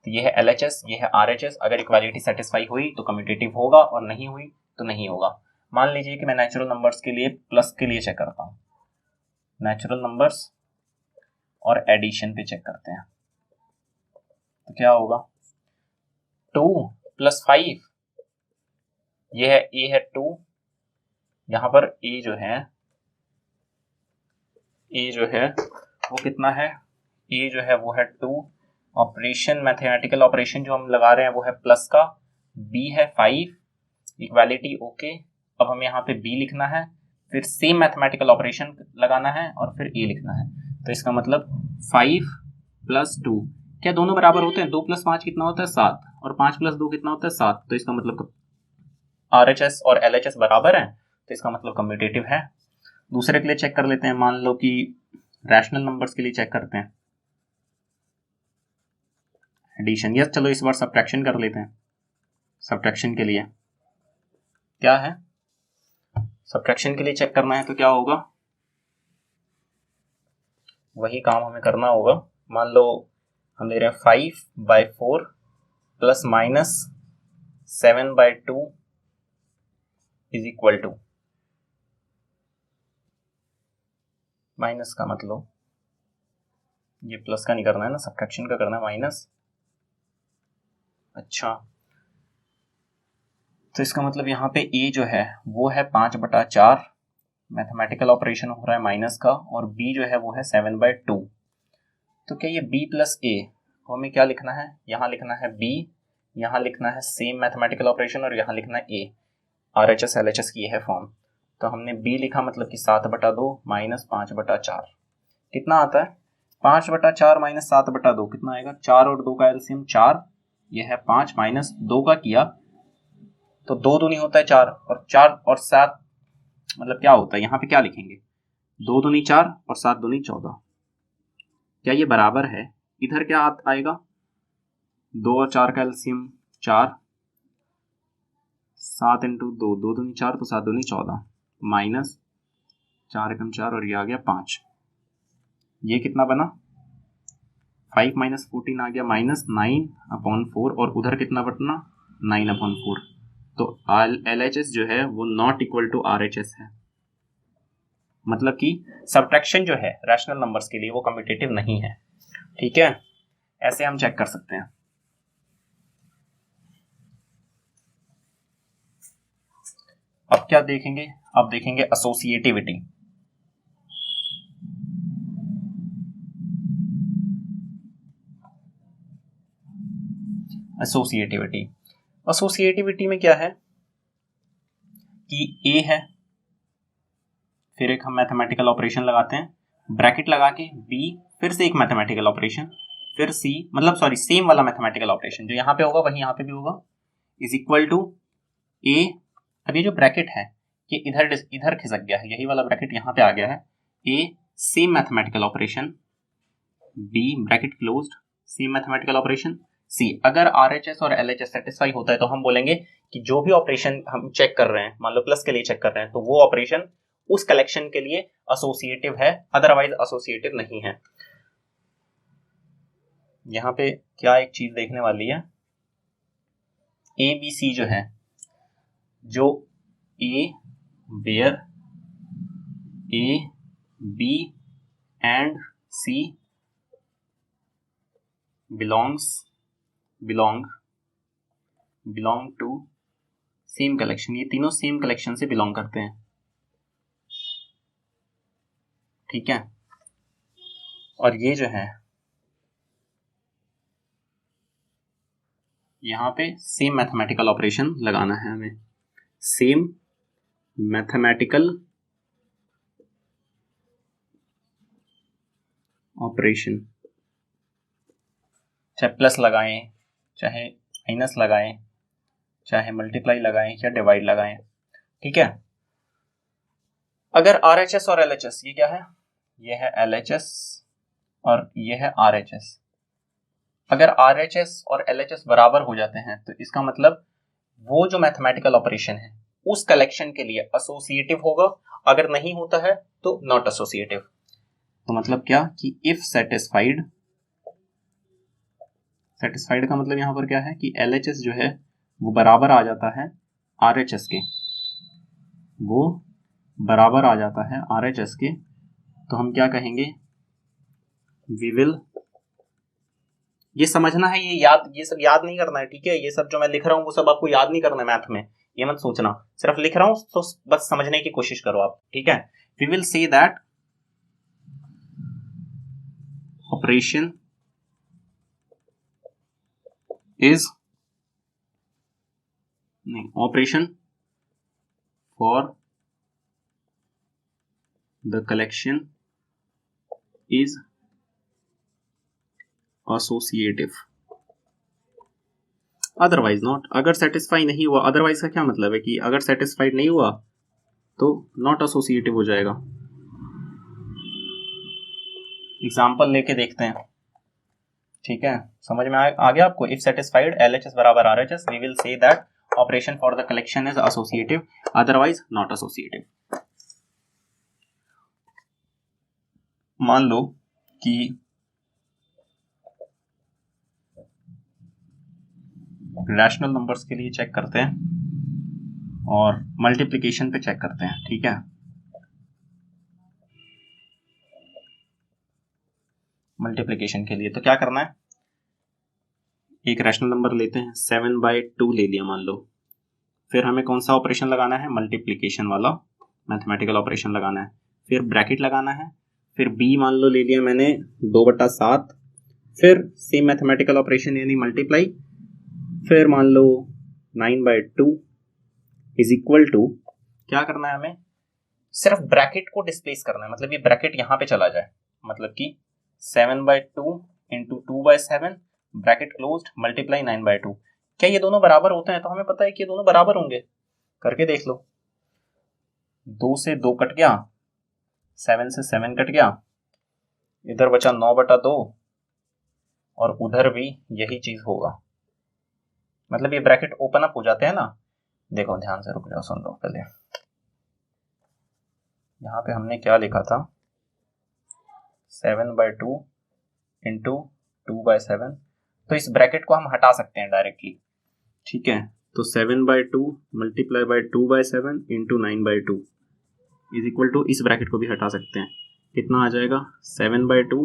तो ये है LHS, ये है RHS। अगर इक्वालिटी सेटिस्फाई हुई तो कम्यूटेटिव होगा, और नहीं हुई तो नहीं होगा। मान लीजिए कि मैं नेचुरल नंबर्स के लिए प्लस के लिए चेक करता हूँ, नेचुरल नंबर्स और एडिशन पे चेक करते हैं, तो क्या होगा, 2 + 5, ये है A है 2, यहाँ पर A जो है वो कितना है, A जो है वो है 2, ऑपरेशन मैथमेटिकल ऑपरेशन जो हम लगा रहे हैं वो है प्लस का, B है 5, इक्वालिटी ओके। अब हमें यहाँ पे B लिखना है, फिर सेम मैथमेटिकल ऑपरेशन लगाना है और फिर A लिखना है। तो इसका मतलब 5 + 2, क्या दोनों बराबर होते हैं, 2 + 5 कितना होता है 7, और 5 + 2 कितना होता है 7, तो इसका मतलब RHS और LHS बराबर हैं, तो इसका मतलब कम्यूटेटिव है। दूसरे के लिए चेक कर लेते हैं, मान लो कि रैशनल नंबर्स के लिए चेक करते हैं, एडिशन, यस चलो इस बार सब्ट्रैक्शन कर लेते हैं। सब्ट्रैक्शन के लिए क्या है, सब्ट्रैक्शन के लिए चेक करना है तो क्या होगा, वही काम हमें करना होगा। मान लो हम ले रहे हैं 5/4 ± 7/2 = माइनस का मतलब ये प्लस का नहीं करना है ना, सब्ट्रैक्शन का करना है, माइनस। अच्छा, तो इसका मतलब यहाँ पे A जो है वो है 5/4, मैथमेटिकल ऑपरेशन हो रहा है माइनस का, और B जो है वो है 7/2। तो क्या ये B + A, हमें क्या लिखना है, यहाँ लिखना है B, यहाँ लिखना है सेम मैथमेटिकल ऑपरेशन, और यहाँ लिखना है A। RHS LHS की है फॉर्म, तो हमने B लिखा, मतलब कि 7/2 - 5/4 कितना आता है, 5/4 - 7/2 कितना आएगा, 4 और 2 का एलसीएम 4, यह है 5 - 2 का किया तो 2 दूनी होता है 4, और 4 और 7 मतलब क्या होता है, यहाँ पे क्या लिखेंगे, 2 दूनी 4 और 7 दूनी 14, क्या ये बराबर है, इधर क्या आएगा, 2 और 4 का एलसीएम 4, 7 × 2, 2 दूनी 4 तो 7 दूनी 14, माइनस 4 × 4 और ये आ गया 5, ये कितना बना, 5 - 14 आ गया -9/4, और उधर कितना बटना 9/4। तो LHS जो है वो नॉट इक्वल टू RHS है, मतलब कि सब्ट्रैक्शन जो है रैशनल नंबर्स के लिए वो कम्यूटेटिव नहीं है, ठीक है। ऐसे हम चेक कर सकते हैं। अब क्या देखेंगे, अब देखेंगे एसोसिएटिविटी। एसोसिएटिविटी में क्या है कि A है, फिर एक हम मैथमेटिकल ऑपरेशन लगाते हैं, ब्रैकेट लगा के B, फिर से एक मैथमेटिकल ऑपरेशन, फिर C, मतलब सॉरी सेम वाला मैथमेटिकल ऑपरेशन जो यहाँ पे होगा वही यहाँ पे भी होगा, इज इक्वल टू A। अब ये जो ब्रैकेट है ये इधर इधर खिसक गया है, यही वाला ब्रैकेट यहाँ पे आ गया है। A same mathematical operation, b bracket closed same mathematical operation, c अगर RHS और LHS सेटिस्फाई होता है तो हम बोलेंगे कि जो भी ऑपरेशन हम चेक कर रहे हैं, मान लो प्लस के लिए चेक कर रहे हैं, तो वो ऑपरेशन उस कलेक्शन के लिए एसोसिएटिव है, अदरवाइज एसोसिएटिव नहीं है। यहाँ पे क्या एक चीज देखने वाली है, ABC जो है, जो A where A B and C belong to same collection, ये तीनों सेम कलेक्शन से बिलोंग करते हैं, ठीक है। और ये जो है यहाँ पे सेम मैथमेटिकल ऑपरेशन लगाना है हमें, सेम मैथमेटिकल ऑपरेशन, चाहे प्लस लगाएं, चाहे माइनस लगाएं, चाहे मल्टीप्लाई लगाएं या डिवाइड लगाएं, ठीक है। अगर RHS और LHS, ये क्या है, ये है LHS और ये है RHS, अगर RHS और LHS बराबर हो जाते हैं तो इसका मतलब वो जो मैथमेटिकल ऑपरेशन है उस कलेक्शन के लिए एसोसिएटिव होगा, अगर नहीं होता है तो नॉट एसोसिएटिव। तो मतलब क्या कि इफ सेटिस्फाइड, सेटिस्फाइड का मतलब यहाँ पर क्या है कि LHS जो है वो बराबर आ जाता है RHS के, वो बराबर आ जाता है RHS के, तो हम क्या कहेंगे, वी विल, ये समझना है, ये सब याद नहीं करना है, ठीक है। ये सब जो मैं लिख रहा हूँ वो सब आपको याद नहीं करना है मैथ में, ये मत सोचना, सिर्फ लिख रहा हूँ तो बस समझने की कोशिश करो आप, ठीक है। We will say that operation is, नहीं, operation for the collection is associative, otherwise not. अगर सेटिस्फाई नहीं हुआ, अदरवाइज का क्या मतलब है कि अगर सेटिस्फाइड नहीं हुआ तो नॉट एसोसिएटिव हो जाएगा। एग्जांपल लेके देखते हैं, ठीक है, समझ में आ गया आपको। इफ सेटिस्फाइड LHS बराबर RHS, we will say that operation for the collection is associative, otherwise not associative. मान लो कि रैशनल नंबर्स के लिए चेक करते हैं और मल्टीप्लिकेशन पे चेक करते हैं, ठीक है। मल्टीप्लिकेशन के लिए तो क्या करना है, एक रैशनल नंबर लेते हैं, 7/2 ले लिया मान लो, फिर हमें कौन सा ऑपरेशन लगाना है, मल्टीप्लिकेशन वाला मैथमेटिकल ऑपरेशन लगाना है, फिर ब्रैकेट लगाना है, फिर b मान लो ले लिया मैंने 2/7, फिर सेम मैथमेटिकल ऑपरेशन यानी मल्टीप्लाई, फिर मान लो 9/2 इज इक्वल टू, क्या करना है हमें, सिर्फ ब्रैकेट को डिस्प्लेस करना है, मतलब ये ब्रैकेट यहाँ पे चला जाए, मतलब कि 7/2 इंटू 2/7 ब्रैकेट क्लोज्ड मल्टीप्लाई 9/2। क्या ये दोनों बराबर होते हैं, तो हमें पता है कि ये दोनों बराबर होंगे, करके देख लो, 2 से 2 कट गया, 7 से 7 कट गया, इधर बचा 9/2 और उधर भी यही चीज होगा, मतलब ये ब्रैकेट ओपन अप हो जाते हैं ना। देखो ध्यान से, रुक जाओ, सुन लो पहले, यहाँ पे हमने क्या लिखा था, 7/2 इंटू 2/7, तो इस ब्रैकेट को हम हटा सकते हैं डायरेक्टली, ठीक है। तो 7/2 multiply by 2/7 into 9/2 is equal to, इस ब्रैकेट को भी हटा सकते हैं, कितना आ जाएगा, 7/2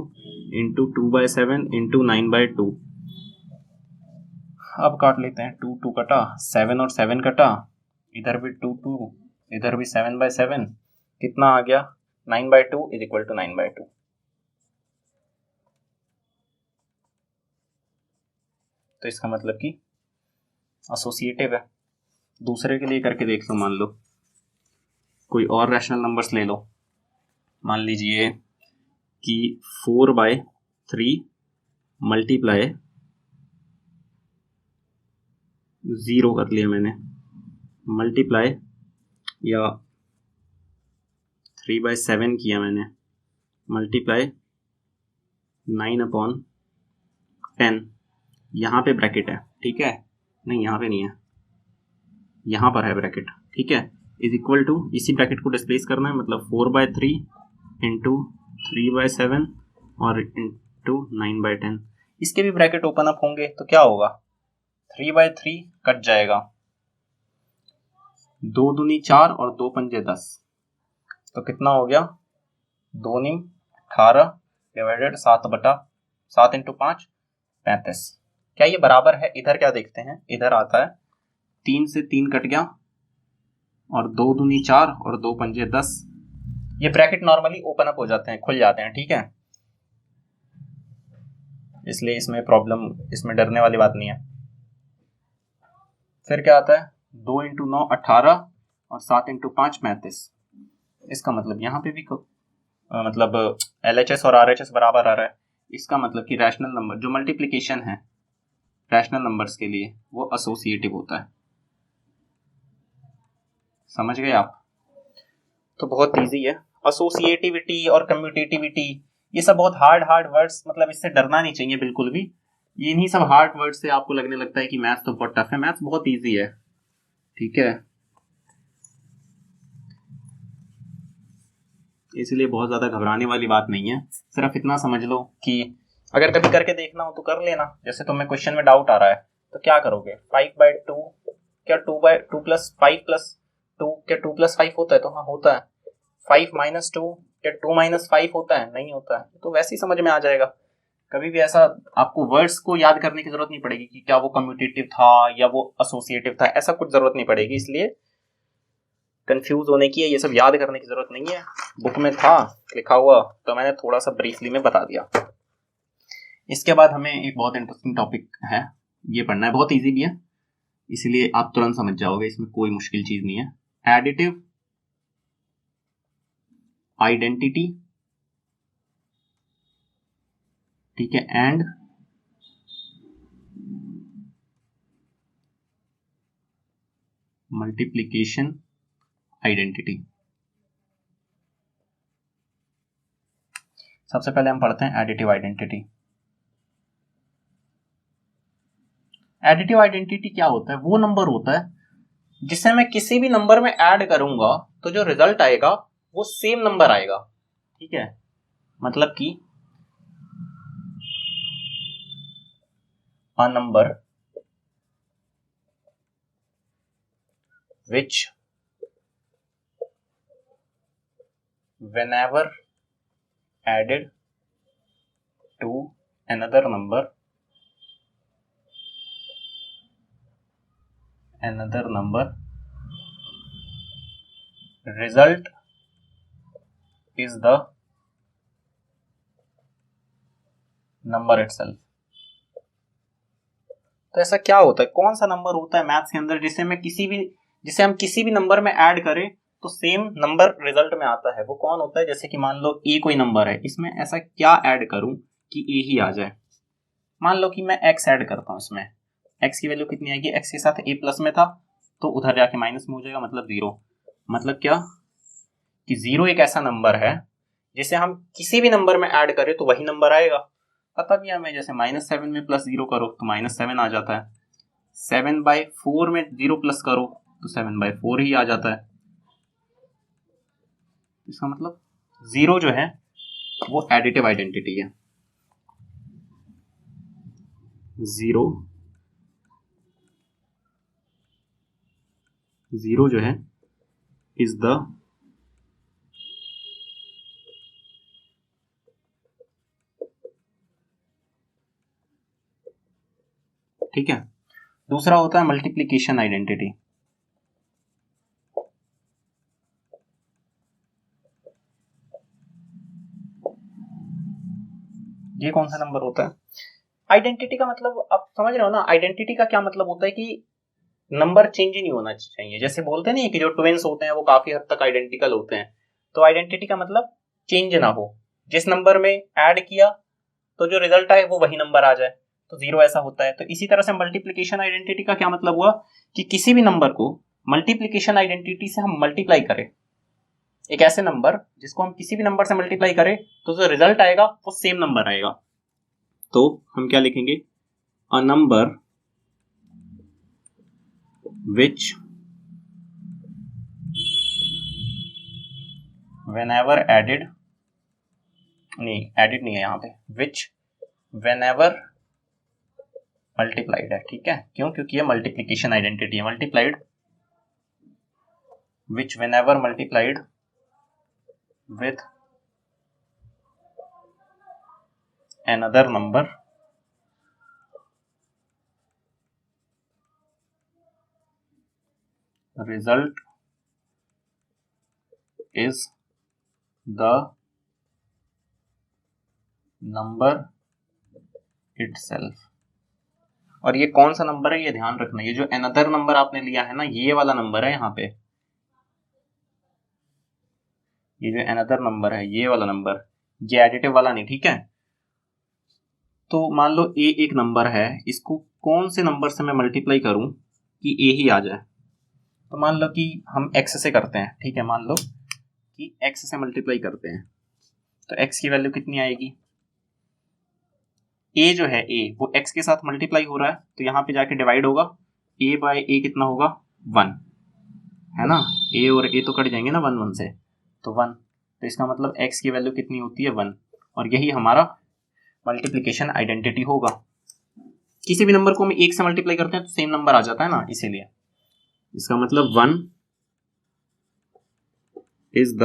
इंटू 2/7 इंटू 9/2। अब काट लेते हैं, 2 कटा, 7 और 7 कटा, इधर भी 2 इधर भी 7/7, कितना आ गया, 9/2 इज इक्वल टू 9/2। तो इसका मतलब कि एसोसिएटिव है। दूसरे के लिए करके देख लो, मान लो कोई और रैशनल नंबर्स ले लो, मान लीजिए कि 4/3 मल्टीप्लाई 0 कर लिया मैंने, मल्टीप्लाई या 3/7 किया मैंने, मल्टीप्लाई 9/10, यहाँ पे ब्रैकेट है, ठीक है, नहीं यहाँ पे नहीं है, यहाँ पर है ब्रैकेट, ठीक है, इज इक्वल टू, इसी ब्रैकेट को डिस्प्लेस करना है, मतलब 4/3 इंटू 3/7 और इंटू 9/10। इसके भी ब्रैकेट ओपन अप होंगे तो क्या होगा, 3/3 कट जाएगा, 2 दूनी 4 और 2 पंजे 10, तो कितना हो गया, 2 नी 18 डिवाइडेड 7 इंटू 5 35। क्या ये बराबर है, इधर क्या देखते हैं, इधर आता है 3 से 3 कट गया और 2 दूनी 4 और 2 पंजे 10, ये ब्रैकेट नॉर्मली ओपन अप हो जाते हैं, खुल जाते हैं, ठीक है, इसलिए इसमें प्रॉब्लम, इसमें डरने वाली बात नहीं है। फिर क्या आता है, 2 इंटू 9 18 और 7 इंटू 5 35। इसका मतलब यहाँ पे भी मतलब LHS और RHS बराबर आ रहा है, इसका मतलब कि रैशनल नंबर जो मल्टीप्लिकेशन है रैशनल नंबर्स के लिए वो एसोसिएटिव होता है। समझ गए आप? तो बहुत इजी है, एसोसिएटिविटी और कम्यूटेटिविटी ये सब बहुत हार्ड वर्ड्स, मतलब इससे डरना नहीं चाहिए बिल्कुल भी, ये इन्हीं सब हार्ड वर्ड्स से आपको लगने लगता है कि मैथ्स तो बहुत टफ है, मैथ्स बहुत इजी है, ठीक है, इसलिए बहुत ज्यादा घबराने वाली बात नहीं है। सिर्फ इतना समझ लो कि अगर कभी करके देखना हो तो कर लेना, जैसे तुम्हें क्वेश्चन में डाउट आ रहा है तो क्या करोगे, 5/2 क्या 2/2 प्लस 5 प्लस 2 क्या 2 प्लस 5 होता है, तो हाँ होता है, 5 माइनस 2 क्या 2 माइनस 5 होता है, नहीं होता है, तो वैसे ही समझ में आ जाएगा। कभी भी ऐसा आपको वर्ड्स को याद करने की जरूरत नहीं पड़ेगी कि क्या वो कम्यूटेटिव था या वो एसोसिएटिव था, ऐसा कुछ जरूरत नहीं पड़ेगी, इसलिए कंफ्यूज होने की है, ये सब याद करने की जरूरत नहीं है, बुक में था लिखा हुआ तो मैंने थोड़ा सा ब्रीफली में बता दिया। इसके बाद हमें एक बहुत इंटरेस्टिंग टॉपिक है, ये पढ़ना है, बहुत इजी भी है, इसलिए आप तुरंत समझ जाओगे, इसमें कोई मुश्किल चीज नहीं है। एडिटिव आइडेंटिटी, ठीक है, एंड मल्टीप्लिकेशन आइडेंटिटी। सबसे पहले हम पढ़ते हैं एडिटिव आइडेंटिटी। एडिटिव आइडेंटिटी क्या होता है, वो नंबर होता है जिसे मैं किसी भी नंबर में ऐड करूंगा तो जो रिजल्ट आएगा वो सेम नंबर आएगा, ठीक है, मतलब कि a number which whenever added to another number result is the number itself। तो ऐसा क्या होता है, कौन सा नंबर होता है मैथ्स के अंदर जिसे हम किसी भी नंबर में ऐड करें तो सेम नंबर रिजल्ट में आता है, वो कौन होता है? जैसे कि मान लो ए कोई नंबर है, इसमें ऐसा क्या ऐड करूं कि ए ही आ जाए। मान लो कि मैं एक्स ऐड करता हूं, इसमें एक्स की वैल्यू कितनी आएगी, एक्स के साथ ए प्लस में था तो उधर जाके माइनस में हो जाएगा, मतलब 0। मतलब क्या कि 0 एक ऐसा नंबर है जिसे हम किसी भी नंबर में ऐड करें तो वही नंबर आएगा। पता भी हमें, जैसे -7 में +0 करो तो -7 आ जाता है, 7/4 में 0 प्लस करो तो 7/4 ही आ जाता है। इसका मतलब 0 जो है वो एडिटिव आइडेंटिटी है। 0 जो है इज द ठीक है। दूसरा होता है मल्टीप्लिकेशन आइडेंटिटी। ये कौन सा नंबर होता है? आइडेंटिटी का मतलब आप समझ रहे हो ना, आइडेंटिटी का क्या मतलब होता है कि नंबर चेंज ही नहीं होना चाहिए। जैसे बोलते नहीं कि जो ट्विंस होते हैं वो काफी हद तक आइडेंटिकल होते हैं, तो आइडेंटिटी का मतलब चेंज ना हो, जिस नंबर में ऐड किया तो जो रिजल्ट आए वो वही नंबर आ जाए, तो 0 ऐसा होता है। तो इसी तरह से मल्टीप्लिकेशन आइडेंटिटी का क्या मतलब हुआ कि किसी भी नंबर को मल्टीप्लिकेशन आइडेंटिटी से हम मल्टीप्लाई करें एक ऐसे नंबर जिसको हम किसी भी नंबर से मल्टीप्लाई करें तो जो रिजल्ट आएगा वो सेम नंबर आएगा। तो हम क्या लिखेंगे, a number which whenever added, नहीं एडिड नहीं है यहाँ पे, which whenever multiplied है, ठीक है, क्यों, क्योंकि ये मल्टीप्लिकेशन आइडेंटिटी है, multiplied, which whenever multiplied with another number result is the number itself। और ये कौन सा नंबर है ये ध्यान रखना, ये जो अनदर नंबर आपने लिया है ना, ये वाला नंबर है यहाँ पे, ये जो अनदर नंबर है ये वाला नंबर, ये एडिटिव वाला नहीं, ठीक है। तो मान लो ए एक नंबर है, इसको कौन से नंबर से मैं मल्टीप्लाई करूं कि ए ही आ जाए। तो मान लो कि हम x से करते हैं, ठीक है, मान लो कि x से मल्टीप्लाई करते हैं, तो x की वैल्यू कितनी आएगी, a जो है a वो x के साथ मल्टीप्लाई हो रहा है, तो यहाँ पे जाके डिवाइड होगा, a बाय a कितना होगा 1, है ना, a और a तो कट जाएंगे ना 1 1 से, तो 1, तो इसका मतलब x की वैल्यू कितनी होती है 1, और यही हमारा मल्टीप्लिकेशन आइडेंटिटी होगा। किसी भी नंबर को हम 1 से मल्टीप्लाई करते हैं तो सेम नंबर आ जाता है ना, इसीलिए इसका मतलब 1 is the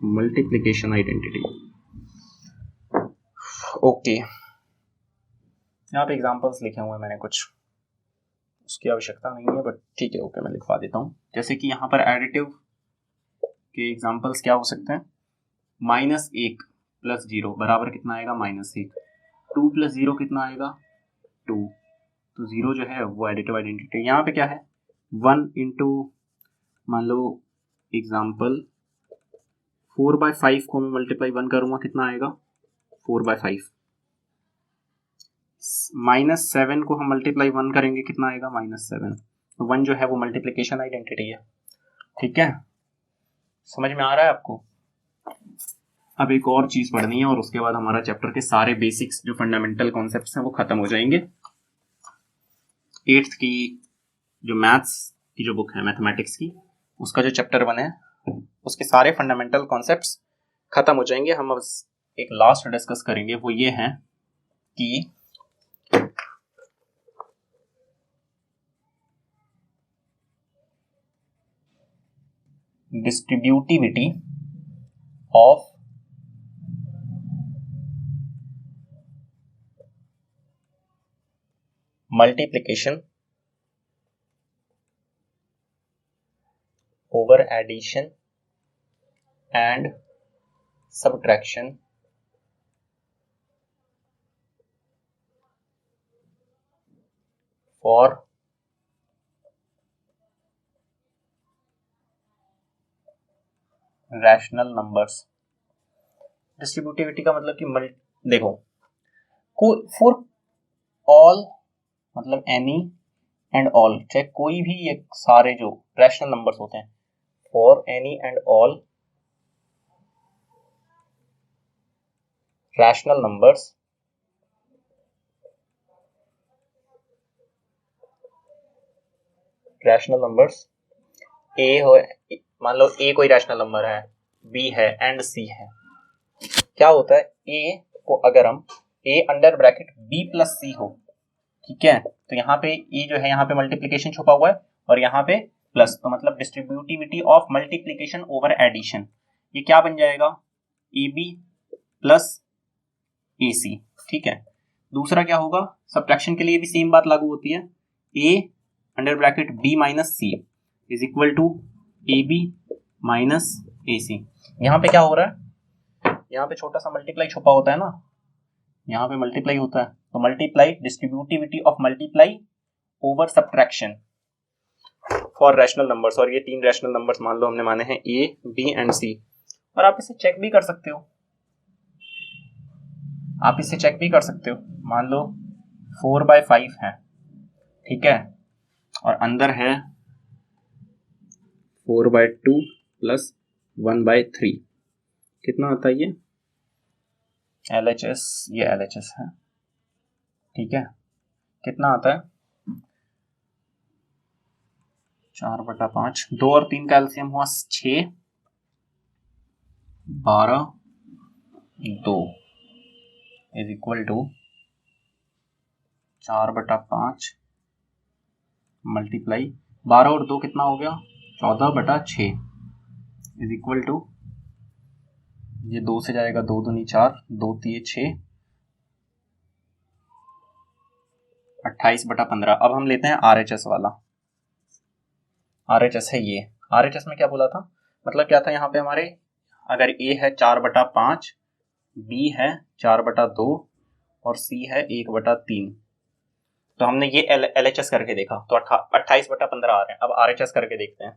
multiplication identity. Okay, यहाँ पे एग्जांपल्स लिखे हुए हैं मैंने कुछ, उसकी आवश्यकता नहीं है बट ठीक है, ओके मैं लिखवा देता हूँ। जैसे कि यहाँ पर एडिटिव के एग्जांपल्स क्या हो सकते हैं, -1 + 0 बराबर कितना आएगा -1, 2 + 0 कितना आएगा 2, तो 0 जो है वो एडिटिव आइडेंटिटी। यहाँ पे क्या है 1 इंटू, मान लो एग्जाम्पल 4/5 को मैं मल्टीप्लाई 1 करूँगा कितना आएगा 4/5, -7 को हम मल्टीप्लाई 1 करेंगे कितना आएगा -7, तो 1 जो है वो मल्टीप्लिकेशन आइडेंटिटी है, ठीक है, समझ में आ रहा है आपको। अब एक और चीज पढ़नी है और उसके बाद हमारा चैप्टर के सारे बेसिक्स जो फंडामेंटल कॉन्सेप्ट्स हैं वो खत्म हो जाएंगे। 8th की जो मैथ्स की जो बुक है मैथमेटिक्स की, उसका जो चैप्टर 1 है उसके सारे फंडामेंटल कॉन्सेप्ट्स खत्म हो जाएंगे। हम अब एक लास्ट डिस्कस करेंगे, वो ये है कि distributivity of multiplication over addition and subtraction for rational numbers। Distributivity का मतलब कि देखो, फॉर ऑल मतलब एनी एंड ऑल, चाहे कोई भी, ये सारे जो रैशनल नंबर्स होते हैं, for any and all rational numbers a हो, मान लो ए कोई रैशनल नंबर है, बी है एंड सी है, क्या होता है ए को अगर हम a under bracket b plus c हो, ठीक है, तो यहाँ पे ए जो है यहाँ पे मल्टीप्लिकेशन छुपा हुआ है और यहाँ पे प्लस, तो मतलब distributivity of multiplication over addition, ये क्या बन जाएगा ए बी प्लस ए सी, ठीक है। दूसरा क्या होगा, सब्ट्रैक्शन के लिए भी सेम बात लागू होती है, a under bracket b minus c is equal to a b minus a c. यहाँ पे क्या हो रहा है, यहाँ पे छोटा सा मल्टीप्लाई छुपा होता है ना, यहाँ पे मल्टीप्लाई होता है, तो multiply distributivity of multiply over subtraction for rational numbers, और ये 3 रैशनल नंबर्स मान लो हमने माने हैं ए बी एंड सी, और आप इसे चेक भी कर सकते हो, मान लो 4/5 है, ठीक है, और अंदर है 4/2 प्लस 1/3, कितना आता है ये LHS, ये LHS है, ठीक है, कितना आता है 4/5, 2 और 3 का एलसीएम हुआ 6, 12, 2 इज इक्वल टू 4/5 मल्टीप्लाई 12 और 2 कितना हो गया 14/6 इज इक्वल टू, ये 2 से जाएगा 2 दूनी 4, 2 3 6, 28/15। अब हम लेते हैं RHS वाला, RHS है ये, RHS में क्या बोला था, मतलब क्या था यहाँ पे हमारे, अगर A है 4/5, B है 4/2 और C है 1/3, तो हमने ये LHS करके देखा तो 28/15 आ रहे हैं। अब RHS करके देखते हैं,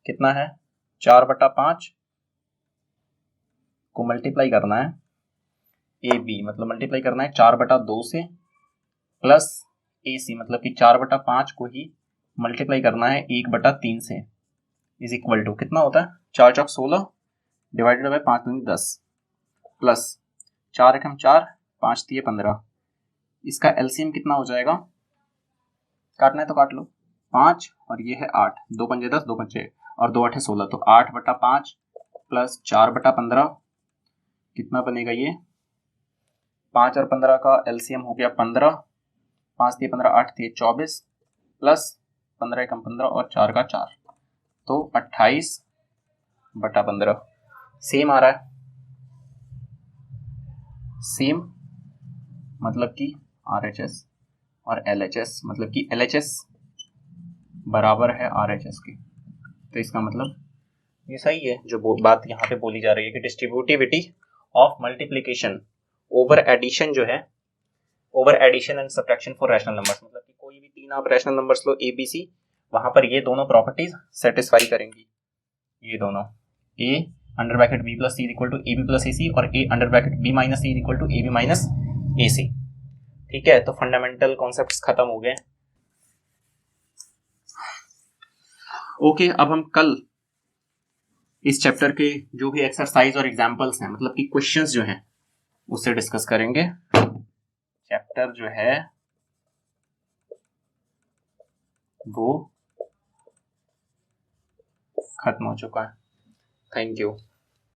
कितना है 4/5 को मल्टीप्लाई करना है AB, मतलब मल्टीप्लाई करना है 4/2 से, प्लस AC मतलब कि 4/5 को ही मल्टीप्लाई करना है 1/3 से, इज इक्वल टू कितना होता है 4 चौक 16 डिवाइडेड बाई 5 दूनी 10 प्लस 4 एकम 4, 5 तिये 15, इसका एलसीएम कितना हो जाएगा, काटना है तो काट लो, 5 और ये है 8, 2 पंजे 10, 2 पंजे और 2 8 16, तो 8/5 प्लस 4/15 कितना बनेगा ये, 5 और 15 का एलसीएम हो गया 15, 5 तिये 15, 8 तिये 24 प्लस 15 एकम 15 और 4 का 4, तो 28/15 सेम आ रहा है, सेम मतलब कि RHS और LHS, मतलब कि LHS बराबर है RHS के, तो इसका मतलब ये सही है जो बात यहाँ पे बोली जा रही है कि distributivity of multiplication over addition जो है, over addition and subtraction for rational numbers, मतलब कि कोई भी 3 आप रैशनल नंबर्स लो ABC, वहां पर ये दोनों प्रॉपर्टीज सेटिस्फाई करेंगी, ये दोनों A under bracket B plus C equal to AB plus AC और A under bracket B minus C equal to AB minus AC, ठीक है, तो फंडामेंटल कॉन्सेप्ट्स खत्म हो गए। ओके, अब हम कल इस चैप्टर के जो भी एक्सरसाइज और एग्जांपल्स हैं, मतलब कि क्वेश्चंस जो हैं, उससे डिस्कस करेंगे। चैप्टर जो है वो खत्म हो चुका है। Thank you.